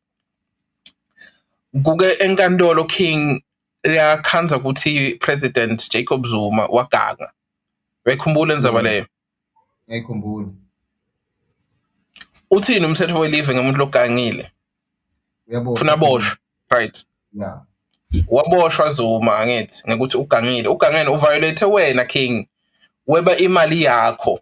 kuke enkantolo king yakhanza ukuthi President Jacob Zuma waganga wayikhumbula nzaba leyo ngiyikhumbula uthini umthetho welive ngemuntu logangile ufuna boshwa right yeah waboshwa Zuma angithi ngekuthi ugangile uviolate wena king weba imali yakho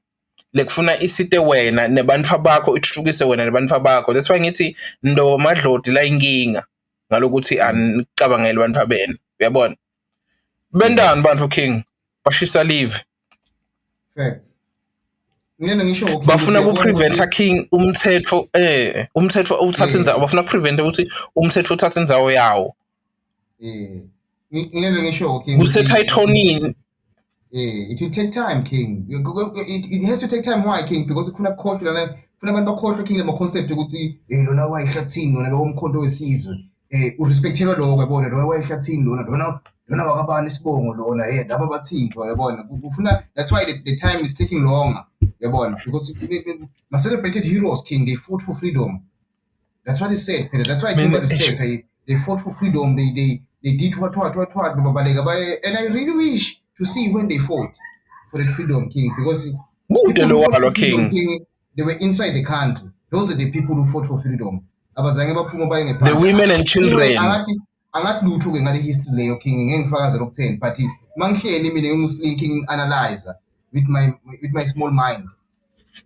lekufuna isite wena nebantu bakho ithuthukise wena nebantu bakho that's why ngithi ndo madlodi la inkinga ngalokuthi anicabangele abantu abena uyabona bendani bantu king bashisa live facts ngene ngisho bafuna ku-prevent king umthetho uthatha inzawo bafuna ku-prevent ukuthi umthetho uthatha inzawo yawo ngene ngisho king kusetayithonini it will take time king it has to take time why king because kufuna ukukhohlwa lana kufuna abantu bakhohlwe king lama concept ukuthi lona wayihlathini lona bomkhonto wesizwe urespecthelwa lokho yabona lona wayihlathini lona wakabani isibongo lona laba bathintwa yabona kufuna that's why the time is taking longer yabona because my celebrated heroes king they fought for freedom that's what they said that's why they fought for freedom they did what and I really wish to see when they fought for the freedom king because king they were inside the country those are the people who fought for freedom abazange baphuma baye the women and children angathi lutho ke ngale history leyo king ngengifakaza lokutheni but mangihleli mina ngimuslim king analyzer with my small mind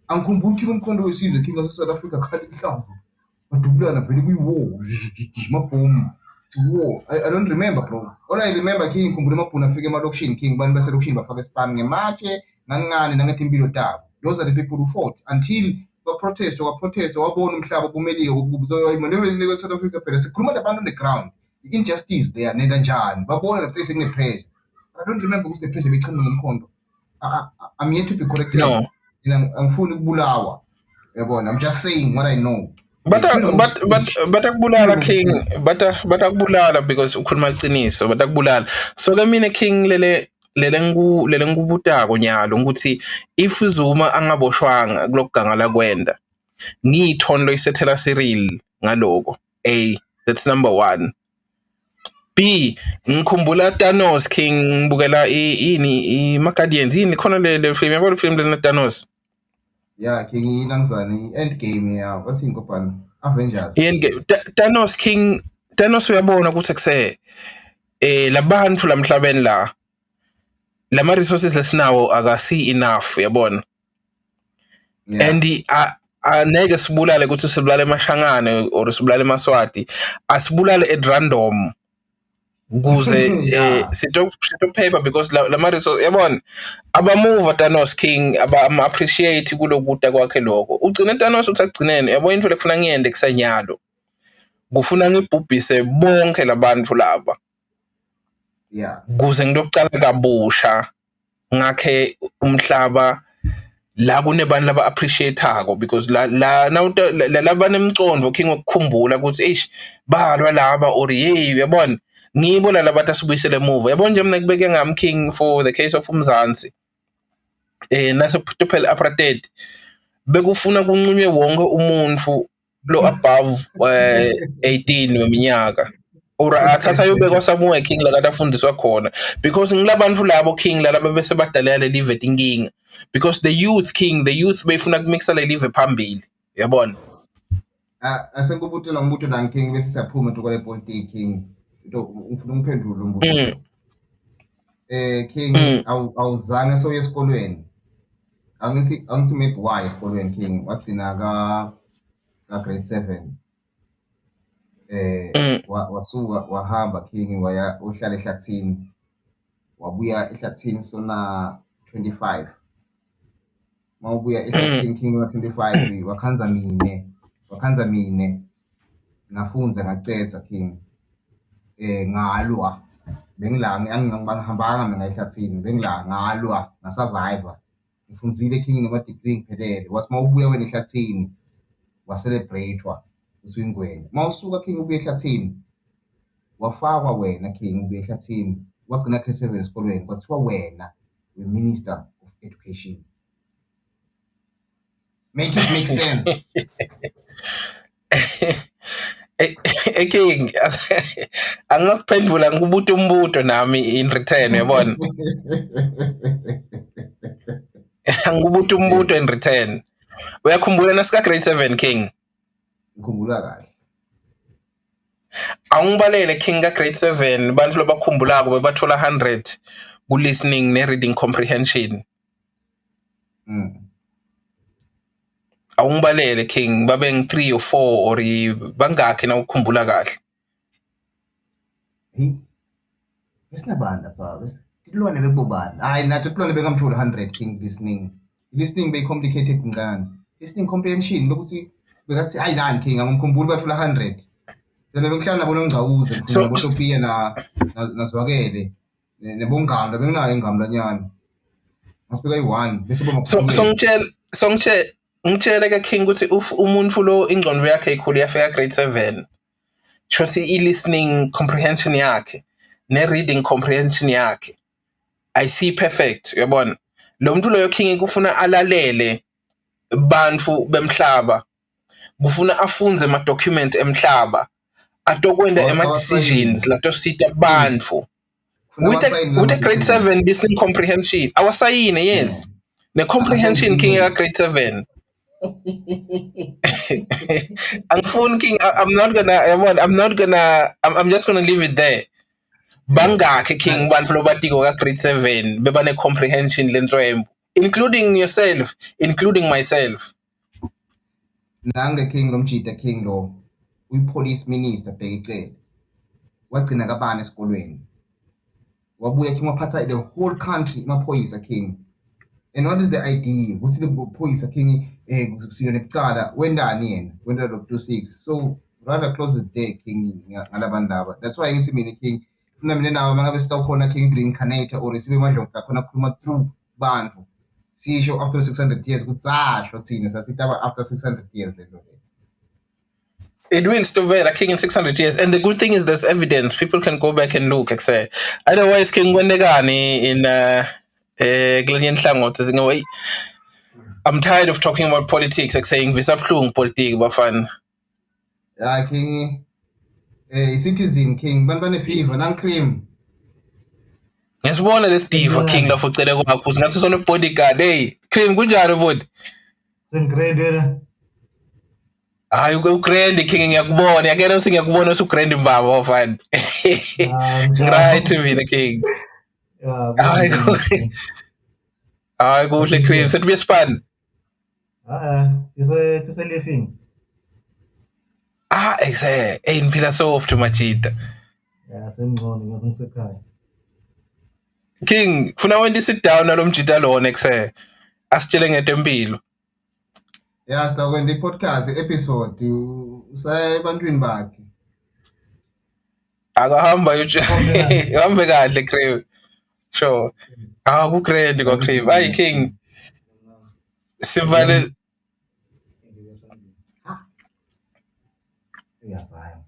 angikhumbuli umkhondo wesizwe king of South Africa khali ihlavu badubulana vele kuyi-war mabhomu war I don't remember bro all I remember king ngikhumbula amabhunu afika emalokishini king bani baselokishini bafaka isipani ngematshe ngancane nangethi impilo tabo those are the people who fought until ba-protest wabona umhlaba kumeliwe kubuzoyimondele South Africa phela sikhuluma nabantu on the ground i-injustice there nenda njani babona lapho sekune-pressure. I don't remember ukuthi le-pressure beyichama ngomkhondo. I'm yet to be corrected. No. Angifuni ukubulawa yabona, I'm just saying what I know. Batakubulala King, batakubulala because ukhuluma iqiniso, batakubulala. So ke mina King lele ngubutako nyalo ukuthi if Zuma angaboshwanga kulokugangala kwenda ngiyithondo isethela Cyril ngaloko. A, that's number 1. B, ngikhumbula Thanos King ngibukela i-Macadians yini khona le film yabo, le film lena Thanos. Yeah, King inangizana i-Endgame ya wathi ngopana Avengers. Thanos King, Thanos uyabona ukuthi akuse labantu lamhlabeni lama resources lesinawo akasi enough yabona. Yeah. And aneke sibulale ukuthi sibulale eMashangane or sibulale eMaswati, asibulale at random kuze sito paper because lama resources yabona abamove Thanos King appreciate kulokuta kwakhe lokho ugcina Thanos uthi agcinene yabo into lekufuna ngiyende kusanyalo kufuna ngibhubhise bonke labantu laba. Yeah. Kuze ngiyocala kabusha ngakhe umhlaba la kunebantu laba appreciateako because la labanemcondo King ukukhumbula ukuthi eish balwa laba or hey yabona ngibo laba basibuyisele emuva yabona nje mina kubeke ngam King for the case of uMzansi nase phela apartheid bekufuna kunqunywe wonke umuntu lo above 18 weminyaka or athatha yobekwa somewhere King la kade afundiswa khona because ngilabantu labo King laba bese badalela le live inkinga because the youth King, the youth befuna kumixa le live phambili yabona. Asekubutela umbuto na King bese siyaphuma kwale politics King ufuna umphendulo umbuto. King awuzange soye esikolweni. Angithi maybe why esikolweni King wagcina ka grade 7. Wasuka wahamba King waya uhlala ehlathini wabuya ehlathini sona 25 mawubuya ehlathini King na 25 wakhanza mine ngafunza ngacetha King ngalwa angihambanga mina ehlathini ngalwa ngasurvivor ngifunzile King nema degree ngiphelele wathi mawubuya wena ehlathini wa-celebratewa uthi ingwenya mawusuka King ubuye ehlathini wafakwa wena King ubuye ehlathini wagcina grade 7 esikolweni kwathiwa wena we-Minister of Education. Make it make sense. King angakuphendula ngikubuta umbuto nami in return yabona. Angikubuta umbuto in return. Uyakhumbula nasika grade 7 King? Ngikhumbula kahle. Awungibalele King ka grade 7 bantu labakhumbulako bebathola 100 ku listening ne reading comprehension. Awungibalele King babe ngi 3 or 4 or bangakhe na ukukhumbula kahle. Besinabanda pha tilwane bekubobani hayi nathi tilwane bekamthola 100 King listening be complicated ngani listening comprehension lokuthi bekathi hayi nani King angimkhumbuli bathola 100 lena bengihlala nabo noNgcawuze ngifuna ngoSophia nazwakele nebongamba benginayo engamlanyana masibeka i1 bese ngitshela ke King ukuthi umuntu lo ingqondo yakhe ikhulu yafika grade 7 shothi i-listening comprehension yakhe ne-reading comprehension yakhe I see perfect yabona lo muntu loyo King kufuna alalele bantu bemhlaba kufuna afunze ama document emhlaba atokwenda ama decisions latosita bantu with a grade 7 listening comprehension awasayine yes ne comprehension King ya grade 7 angifuni King I'm just gonna leave it there. Bangakhe King bantu lobatiko ka grade 7 bebane comprehension lentswembu including yourself, including myself. Nange King lomjita King lo uyi-police minister Bhekicele wagcina kabani esikolweni wabuya King waphatha the whole country amaphoyisa King And what is the idea? Ukuthi le phoyisa king kusiyona ekucala wendani yena wenda lo 26. So rather close the day king ngalabantu laba. That's why ngithi mina king funa mina nawe mangabe sitawukhona king reincarnator or sibe manje khona khuluma through bantu. Sisho after 600 years kutsasho thina sathi taba after 600 years lento le. It will still be like king in 600 years. And the good thing is there's evidence. People can go back and look. Say, otherwise, king Gwendegani in Glenn Hlangothi. I'm tired of talking about politics, like saying Visaplung politik, but fun. Yeah, king, citizen king, banbane fever, nang cream. Yes, one of the Steve king of Utsele was not on a bodyguard. Hey, cream, good job, wood. Sen grade. You go grand the king yakbon. I don't think yakbon also grand in Baba fan. Right to me, the king. I go to cream. Set me a span. It's a living. Exactly. Ain't feel so off to my cheat. Yeah, same morning. I think so. King, for now when you sit down, I don't cheat alone. As chilling at Tembil. Yeah, start when the podcast episode you say bantwini bakhe. Akahamba you hambe kahle cream. Sure. Ku grand go cream. Ay king. Sivale. Yeah, fine.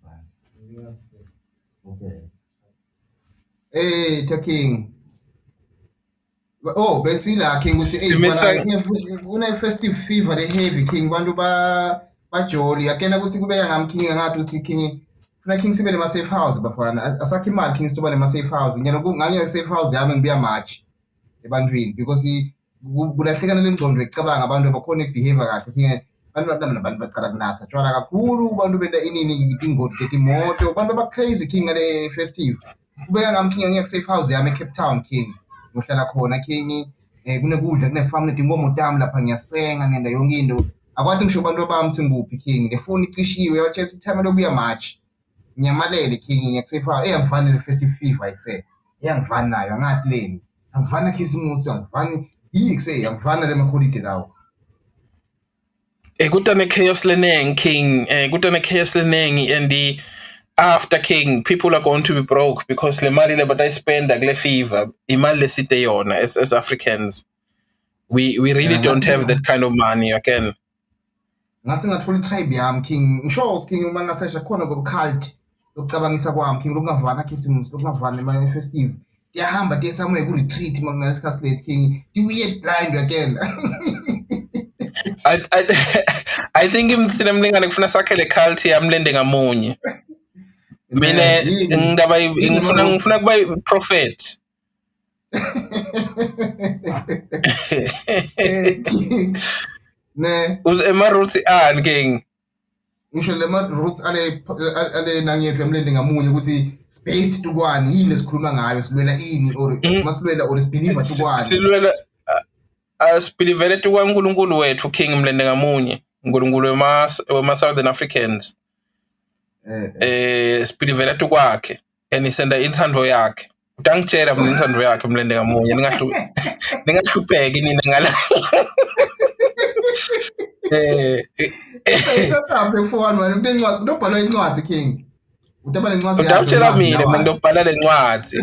Okay. Hey, talking. Oh, besila king une festive fever the heavy king bantu ba jolly akena kuthi kubeka ngamking ngathi uthi king funa king sibe nema safe house bafana asakhe imali king siba nema safe house ngiyena nganye safe house yami ngibuya march ebantwini because kulahlekana lengcondo ecabanga abantu abakhona behavior kahle king abantu bacala kunatha tshwala kakhulu bantu benda inini ingoti ketimoto bantu ba crazy king ngale festive kubeka ngamking ngeke safe house yami eCape Town king ngihlala khona king kunekudla kunefarm nedinkomo tami lapha ngiyasenga ngenda yonke into akwati ngisho abantu abamthi nguphi king le phone icishiwe yathi time lokuya march ngiyamalele king ngiyakusefa angifanele festive fever ikuse angivani nayo angathi leni angivani khisimusi angivani ikuse angivani le holiday lawo Kutane chaos leneng king kutane chaos leneng and the after king people are going to be broke because le mali le batay spend le fever imali le site yona as Africans we really don't have that kind of money again ngathi ngathola tribe yami king ngisho king uma ngasesha khona ngobcult lokucabangisa kwami king lokungavana khisimusi lokungavana ema festive yahamba te somewhere ku retreat mangasikhathi late king the weird blind again I think imthina mlingane kufuna sakhele cult yamlende ngamunye mina ngindaba ngifuna kuba prophet ne ema roots king ngisho le ma roots ale nangiyethu yamlende ngamunye ukuthi spaced tukwani yini esikhuluma ngayo silwela ini or masilwela or sibelieve tukwani silwela asibelivele tukwaNkulunkulu wethu king mlende ngamunye uNkulunkulu wema Southern Africans sibelivele tukwakhe enisenda inthando yakhe utangitshela mina inthando yakhe mlende ngamunye ningahlupheki nina ngala Udobhala incwadi king. Udobhala incwadi. Utawutshela mina ngidobhala le ncwadi.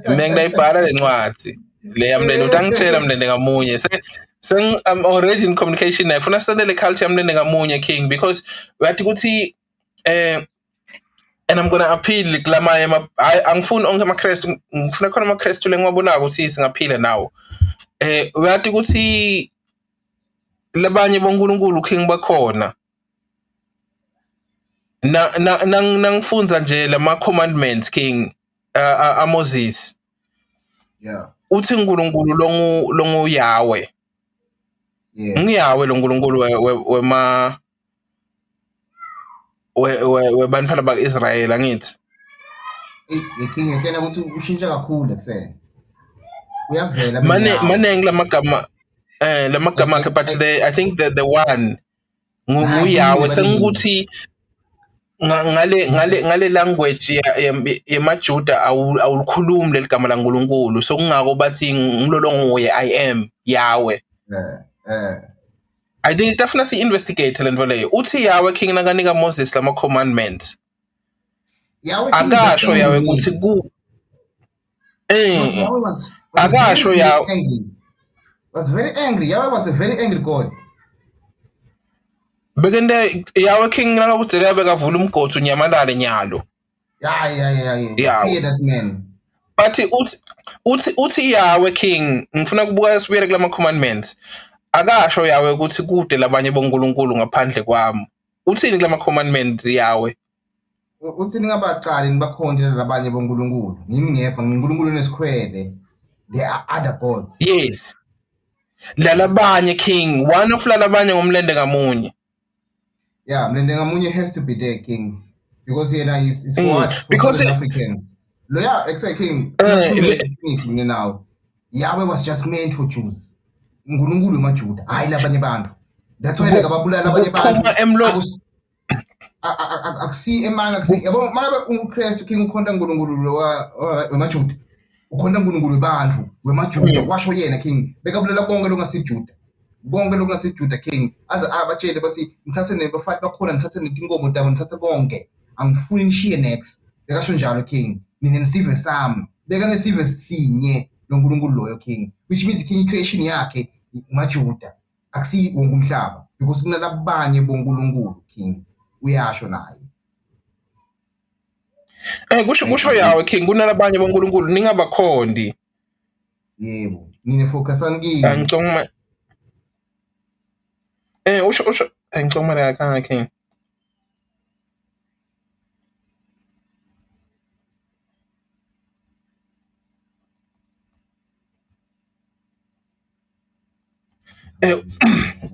Mina ngiyibhala le ncwadi. Le yamlende utangitshela mlende ngamunye. I'm already in communication naye. Funa sendele culture yamlende ngamunye king because wathi ukuthi and I'm going to appeal kulama angifuni onke amaKristu ngifuna khona amaKristu lengiwabonaka ukuthi singaphila nawo. Wathi ukuthi labanye boNkulunkulu king bakhona nangifunza nje lama commandments king Moses uthi uNkulunkulu longu Yahweh ngiyawe lo uNkulunkulu wema webantfwana bakIsrael angithi king ekena ukuthi ushintsha kakhulu eksene uyavela manengi lamagama akhe but I think the one nguyawe sengikuthi ngale language yemajuda awulikhulumi leligama laNkulunkulu so kungako bathi ngilolonguye I am Yahweh I think definitely investigate lento leyo. Uthi Yahweh King nakanika Moses lama commandments. Yahweh King was Akasho angry. Yahweh ukuthi ku Yahweh was akasho very, Yahweh very angry. Was very angry. Yahweh was a very angry God. bekende Yahweh King nakabudzela bekavula umgodi unyamalale nyalo. Yeah. Fear that man. But uthi Yahweh King ngifuna kubuka sibuyele kulama commandments. Akasho Yahweh ukuthi kude labanye bonkulunkulu ngaphandle kwami. Uthini kulama commandments Yahweh? Uthi ningabacali nibakhonde labanye bonkulunkulu. Ngimi ngeva ngunkulunkulu nesikhwele. There are other gods. Yes. Lalabanye King, one of lalabanye ngomlende ngamunye. Yeah, mlende ngamunye has to be there, King, because is for because Southern Africans. Yeah, exactly, King. Now, Yahweh was just meant for Jews. Ngunkulunkulu maJuda, hayi labanye bantu. That's why ngababulala labanye bantu. Akusi emanga akusi. Yabo manje uChrist King ukhonda ngunkulunkulu wemaJuda. Ukhonda ngunkulunkulu bantu wemaJuda washo yena King. Bekabulala konke lokungasijuda. Konke lokungasijuda King. Aze abatshele bathi ngithathe nebafati bakhona ngithathe netinkomo tabo ngithathe konke. Angifuni nishiye next. Bekasho njalo King. Mina nesive sami. Beka nesive sinye lonkulunkulu loyo King. Which means King creation yakhe maJuda. Akusi wonke umhlaba because kunalabanye bonkulunkulu King. Uyasho naye. Kusho Yahweh King kunalabanye bonkulunkulu ningabakhondi. Yebo. Nine focusani kimi. Ngicongoma. Usho ngicongoma la kanga King.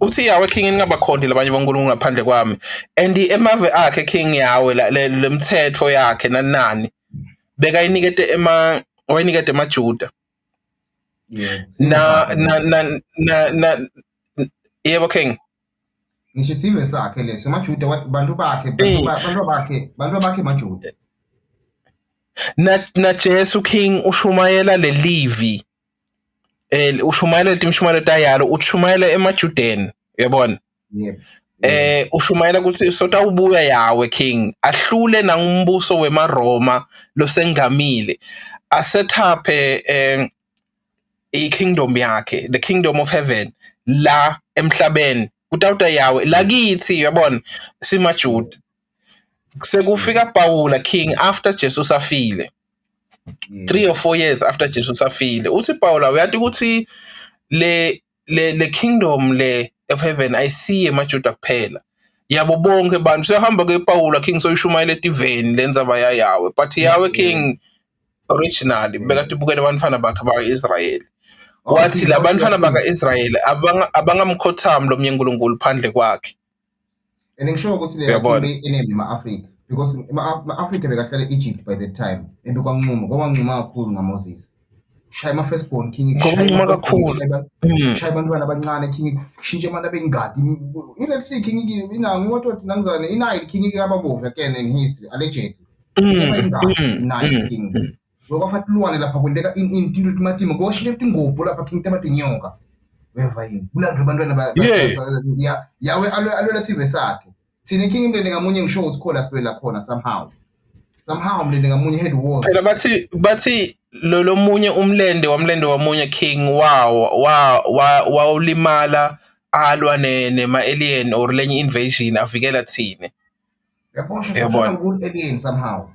Uthi Yahweh King ningabakhondi labanye bonkulunkulu ngaphandle kwami. And emave akhe King Yahweh lemthetho yakhe nanani. Bekayinikete wayinikete emaJuda. Na yebo King. Ngisho sive sakhe leso maJuda bantu bakhe maJuda. Na Jesu King ushumayela le Levi. Ushumayela timshumayelo tayalo ushumayela emaJudeni uyabona. Yebo. Ushumayela ukuthi sotawubuya Yahweh King ahlule nangumbuso weMaroma losengamile asetaphe i-kingdom yakhe, the kingdom of heaven la emhlabeni kutawuta Yahweh lakithi uyabona simaJuda sekufika Paula King after Jesus afile 3 or 4 years after Jesus afile uthi Paula uyathi ukuthi le kingdom le of heaven ayisiye emaJuda kuphela yabo bonke abantu sehamba ke Paula King soyishumayela etiveni lenza baya Yahweh but Yahweh King originally bekade bukele abantwana bakhe bakaIsrayeli wathi labantwana bakaIsrayeli abangamkhothami lo mnyenkulunkulu phandle kwakhe. Ngisho ukuthi le enemy ma-Africa because ma-Africa bekahlala Egypt by that time kwabanquma kakhulu ngaMoses. Shaya ama-firstborn King kwabanquma kakhulu shaya abantwana abancane King kushintsha abantu abengadi i-Red Sea King ngiwathi nangizane i-Nile King kababovu again in history allegedly i-Nile King kwafathi luwane lapha kwenteka into timatima kwashintsha tingobho lapha King tamatinyoka weva yini kulandwe abantwana Yahweh alwela sive sakhe thina King mlende ngamunye ngisho ukuthi khola sibela khona somehow mlende ngamunye head wars phela bathi lo munye umlende wamunye King wawulimala alwa nema-alien or lenye invasion avikela thina yabona good alien somehow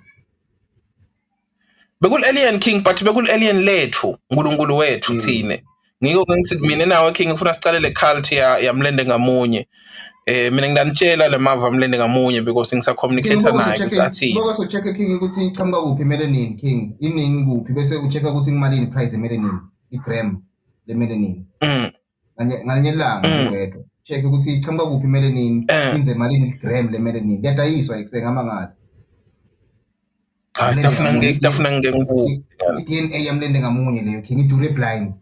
bekul alien King but bekul alien lethu uNkulunkulu wethu thina ngiko ngithi mina nawe King ngifuna sicalele cult yamlende ngamunye mina ngidanitshela lemava mlende ngamunye because ngisa-communicate naye ukuthi athi boko check King ukuthi iqhamuka kuphi melanin King iningi kuphi bese uchecka ukuthi imalini price melanin igram le melanin nganye langa wedwa check ukuthi iqhamuka kuphi melanin inze malini igram le melanin kuyadayiswa ekusengama ngalo dafuna ngibuka i-DNA yamlende ngamunye leyo King idure blind.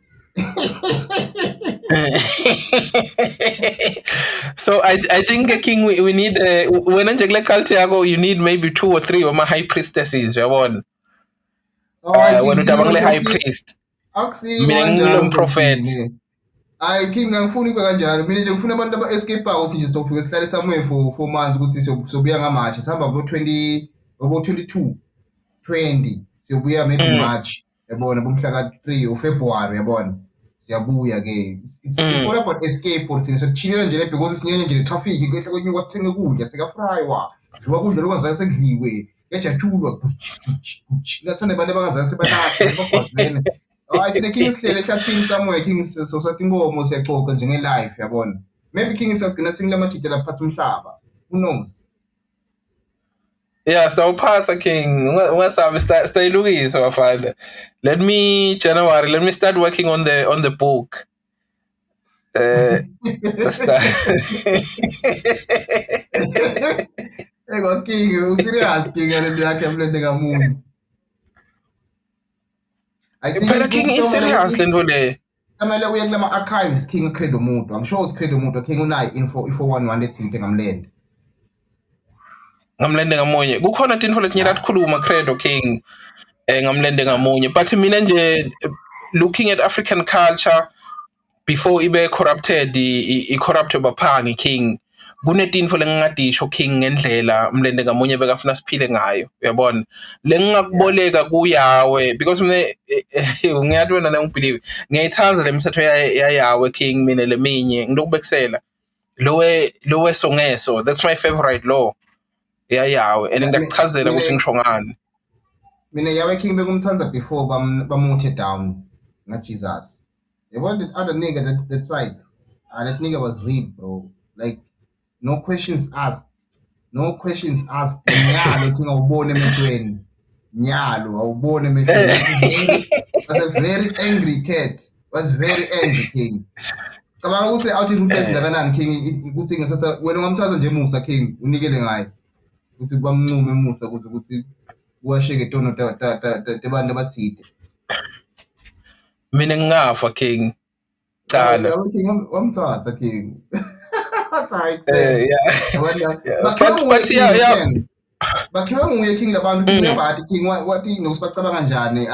So I think King we need when nje kule culture yakho you need maybe 2 or 3 of my high priestesses yabona when utabangile high priest mina ngilo prophet hayi king angifuni kube kanjalo mina nje ngifuna abantu aba-escape-ako sinje sizofika sihlale somewhere for months ukuthi siyobuya ngamashi sihamba bo-20 bo-22 20 siyobuya maybe March yabona bomhla ka-3 uFebruary yabona siyabuya-ke it's all about escape for thina sokuchillela nje because sinyenye nje le-traffic kwehle kwenyuka sithenge ukudla sikafrywa njengoba kudla lokungazange sekudliwe kuyajatshulwa nathanda abantu abangazange sebanatha sebagwazene hayi thina king sihlele ehlathini somewhere king sosathi inkomo siyaxoxa njenge-life yabona maybe king siyagcina singile amajite laphatha umhlaba who knows. Yeah, sitawuphatha king. Ungasabi sitayilukisa bafana. Let me start working on the book. Ego king, userious king alento yakhe mlende ngamunye. Phela king i-serious lento le. Kamele uye kulama archives king Credo Mutu. Angisho uCredo Mutu king unayo info 11 ethinte ngamlende. Ngamlende ngamunye. Kukhona tinfo letinyela tikhuluma Credo King ngamlende ngamunye. But mina nje looking at African culture before ibe corrupted i-corrupted baphangi King. Kunetinfo lengingadisho King ngendlela mlende ngamunye bekafuna siphile ngayo. Uyabona? Lengingakuboleka kuyawe because mina ngiyathi wena nangibelieve. Ngiyayithanda lemithetho yayawe King mina leminye ngilokubekisela. Lowe songeso. That's my favorite law. Yawe and ngiyakuchazela ukuthi ngisho ngani. Mina yawe king bekumthanza before bamuthe down nga Jesus. Yabona that other nigga that side. That nigga was real bro. Like no questions asked. Nyalo king awubone emehlweni. Nyalo awubone emehlweni. Was a very angry cat. Was very angry king. Cabanga ukuthi awuthi ruthless kanani king ukuthi ngesatha wena ungamthatha nje Musa king unikele ngayo. Ukuthi bamncume Musa kuze ukuthi kuwasheke tono tabantu abathide. Mina ngingafa king. Cala. Wamthatha king. But yeah. Bakhiwa nguye king labantu bathi king wathi nokusibacabanga kanjani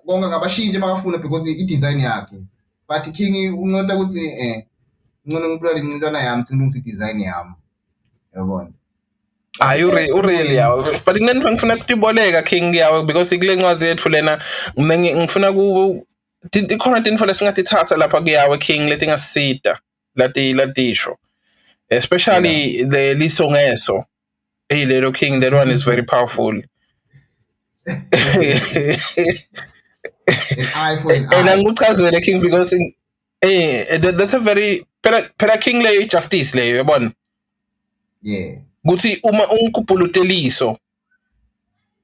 konke ngabashintshe makafuna because i-design yakhe. But king unqoda ukuthi ngcono ngibulala incintwana yami ngilungisa i-design yami. Yabona? Really yawe but nginento ngifuna kutiboleka king yawe because ikule ncwadi yethu lena ngifuna ikhona tinfo lesingatithatha lapha kuyawe king letingasita latisho especially the lisongeso lelo king that one is very powerful. And angikuchazele king because that's a very phela king le justice le yabona. Yeah. Kuthi uma ungikupuluteliso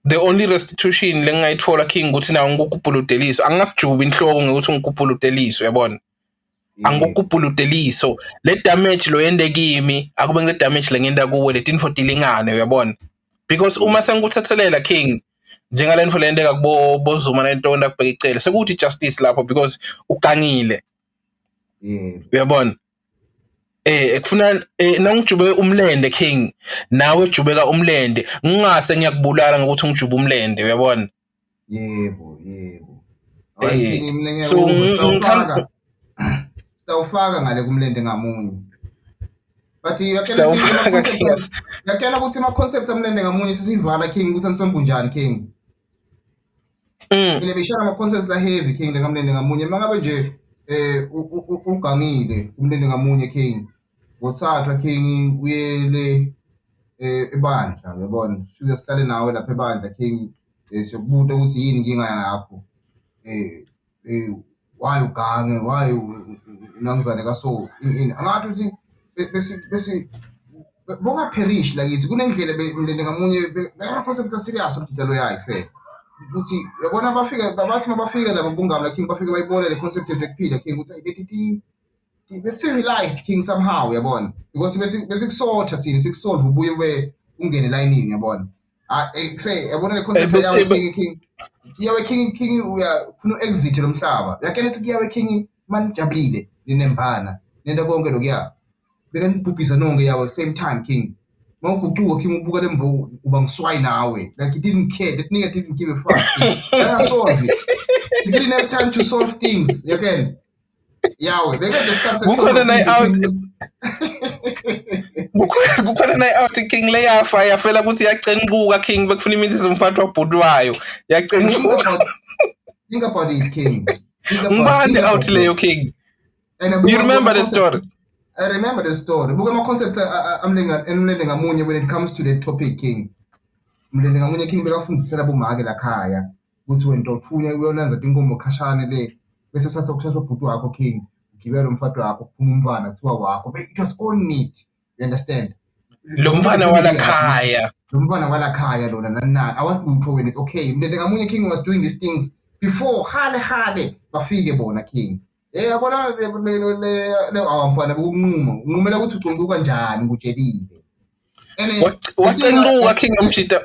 the only restitution lengayithola king ukuthi na ngikupuluteliso angakujuba inhloko ngokuthi ngikupuluteliso yabona angikupuluteliso le damage lo yende kimi akube nge damage lengenda kuwe letinfo tilingane uyabona because uma sengikuthathelela king njengalenfo lendeka kubo Zuma nentonda kubheka icele sekuthi justice lapho because ugangile uyabona ekufuna nangijube umlende king nawe ujubeka umlende ngingase ngiyakubulala ngokuthi ngijube umlende uyabona. Yebo so sitawufaka ngale kumlende ngamunye but yakela ukuthi ama concepts amlende ngamunye sisivala king ukuthi antswembu njani king ile bishara ama concepts la heavy king ngamlende ngamunye mangabe nje ugangile umlende ngamunye king wothathwa king uyele ebandla uyabona suke sihlale nawe lapha ebandla king siyokubuta ukuthi yini inkinga yakho why ugange why unangizane kaso angathi uthi bese bonga perish lakithi kunendlela umlende ngamunye beka concept serious umdidalo yakhe se ukuthi yabona bathi mabafika laba bungama king bafika bayibona le concept yokuphila king ukuthi be civilized king somehow yabona because bese kusotha thina sikusolve ubuye we ungene lineini yabona say yabona le concept yawe king kiyawe king uyafuna exit lomhlaba yakena ethi kiyawe king manijabulile ninembana nenda konke lokuya beka nibhubhisa nonke yawe same time king mawuguquka king ubuka lemvo uba ngiswayi nawe like he didn't care that nigga didn't give a fuck solve it he didn't have time to solve things yakena yawe bekade kukhona night out kukhona night out King leyafa yafela ukuthi yacenquka King bekufuna imithi umfathi wabhudwayo yacenquka. Think about it, King. Ngubani out leyo King? You remember the story? I remember the story. Buka ama concepts amlenge ngamunye when it comes to the topic, King. Mlenge ngamunye King bekafundisela bomake la khaya ukuthi wena uthunya uyonanza inkomo khashane le bese usatha ukuthatha ubhuti wakho King ugibela umfathi wakho kuphuma umfana kuthiwa wakho, but it was all neat, you understand? Lo mfana wala khaya lona nana awatutho wena, it's okay. Mlenge ngamunye King was doing these things before hale bafike bona King. Yabona le awamfana ukunqumela ukuthi ucunguka kanjani ukutshelile. Wacenquka King nomshita.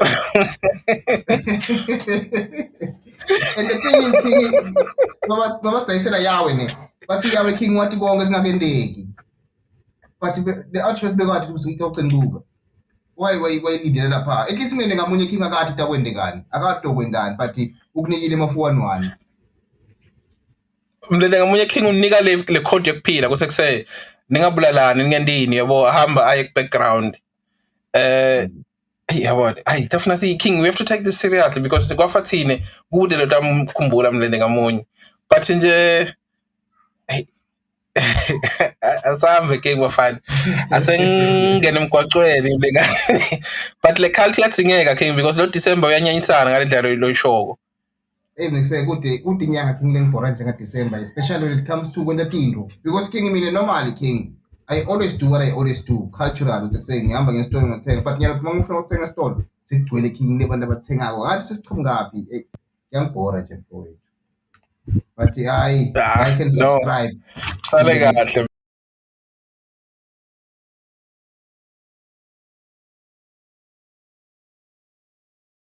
And the thing is, King, baba sidayisela yawe ne. Bathi yawe King wathi konke kungakendeki. But the archers bekade ukuthi ucenquka. Why lidela lapha? Ekisimene ngamunye King akathi takwendekani. Akade okwendani but ukunikile mafuwanwani. Mlele ngamunye King unika le code yokuphila ukuthi kuse ningabulalani ningentini yabo ahamba aye background. Yabona definitely King, we have to take this seriously because kwafathine kude lo tamkhumbula mlele ngamunye, but nje asambe King wafana asengene emgwaqweni but le cult yadzingeka King because lo December uyanyanyisana ngale ndlela lo ishoko. Ngise kude inyanga King lengibhora njenga December, especially when it comes to kwenta tinto, because King mina normally King I always do what I always do cultural ukuthi kuse ngihamba ngesitolo ngithenga, but ngiyabona ngifuna ukuthenga esitolo sikugcwele King lebantu abathengako ngathi sesichimngaphi ngiyangibhora nje mfowethu, but I can subscribe. Sale kahle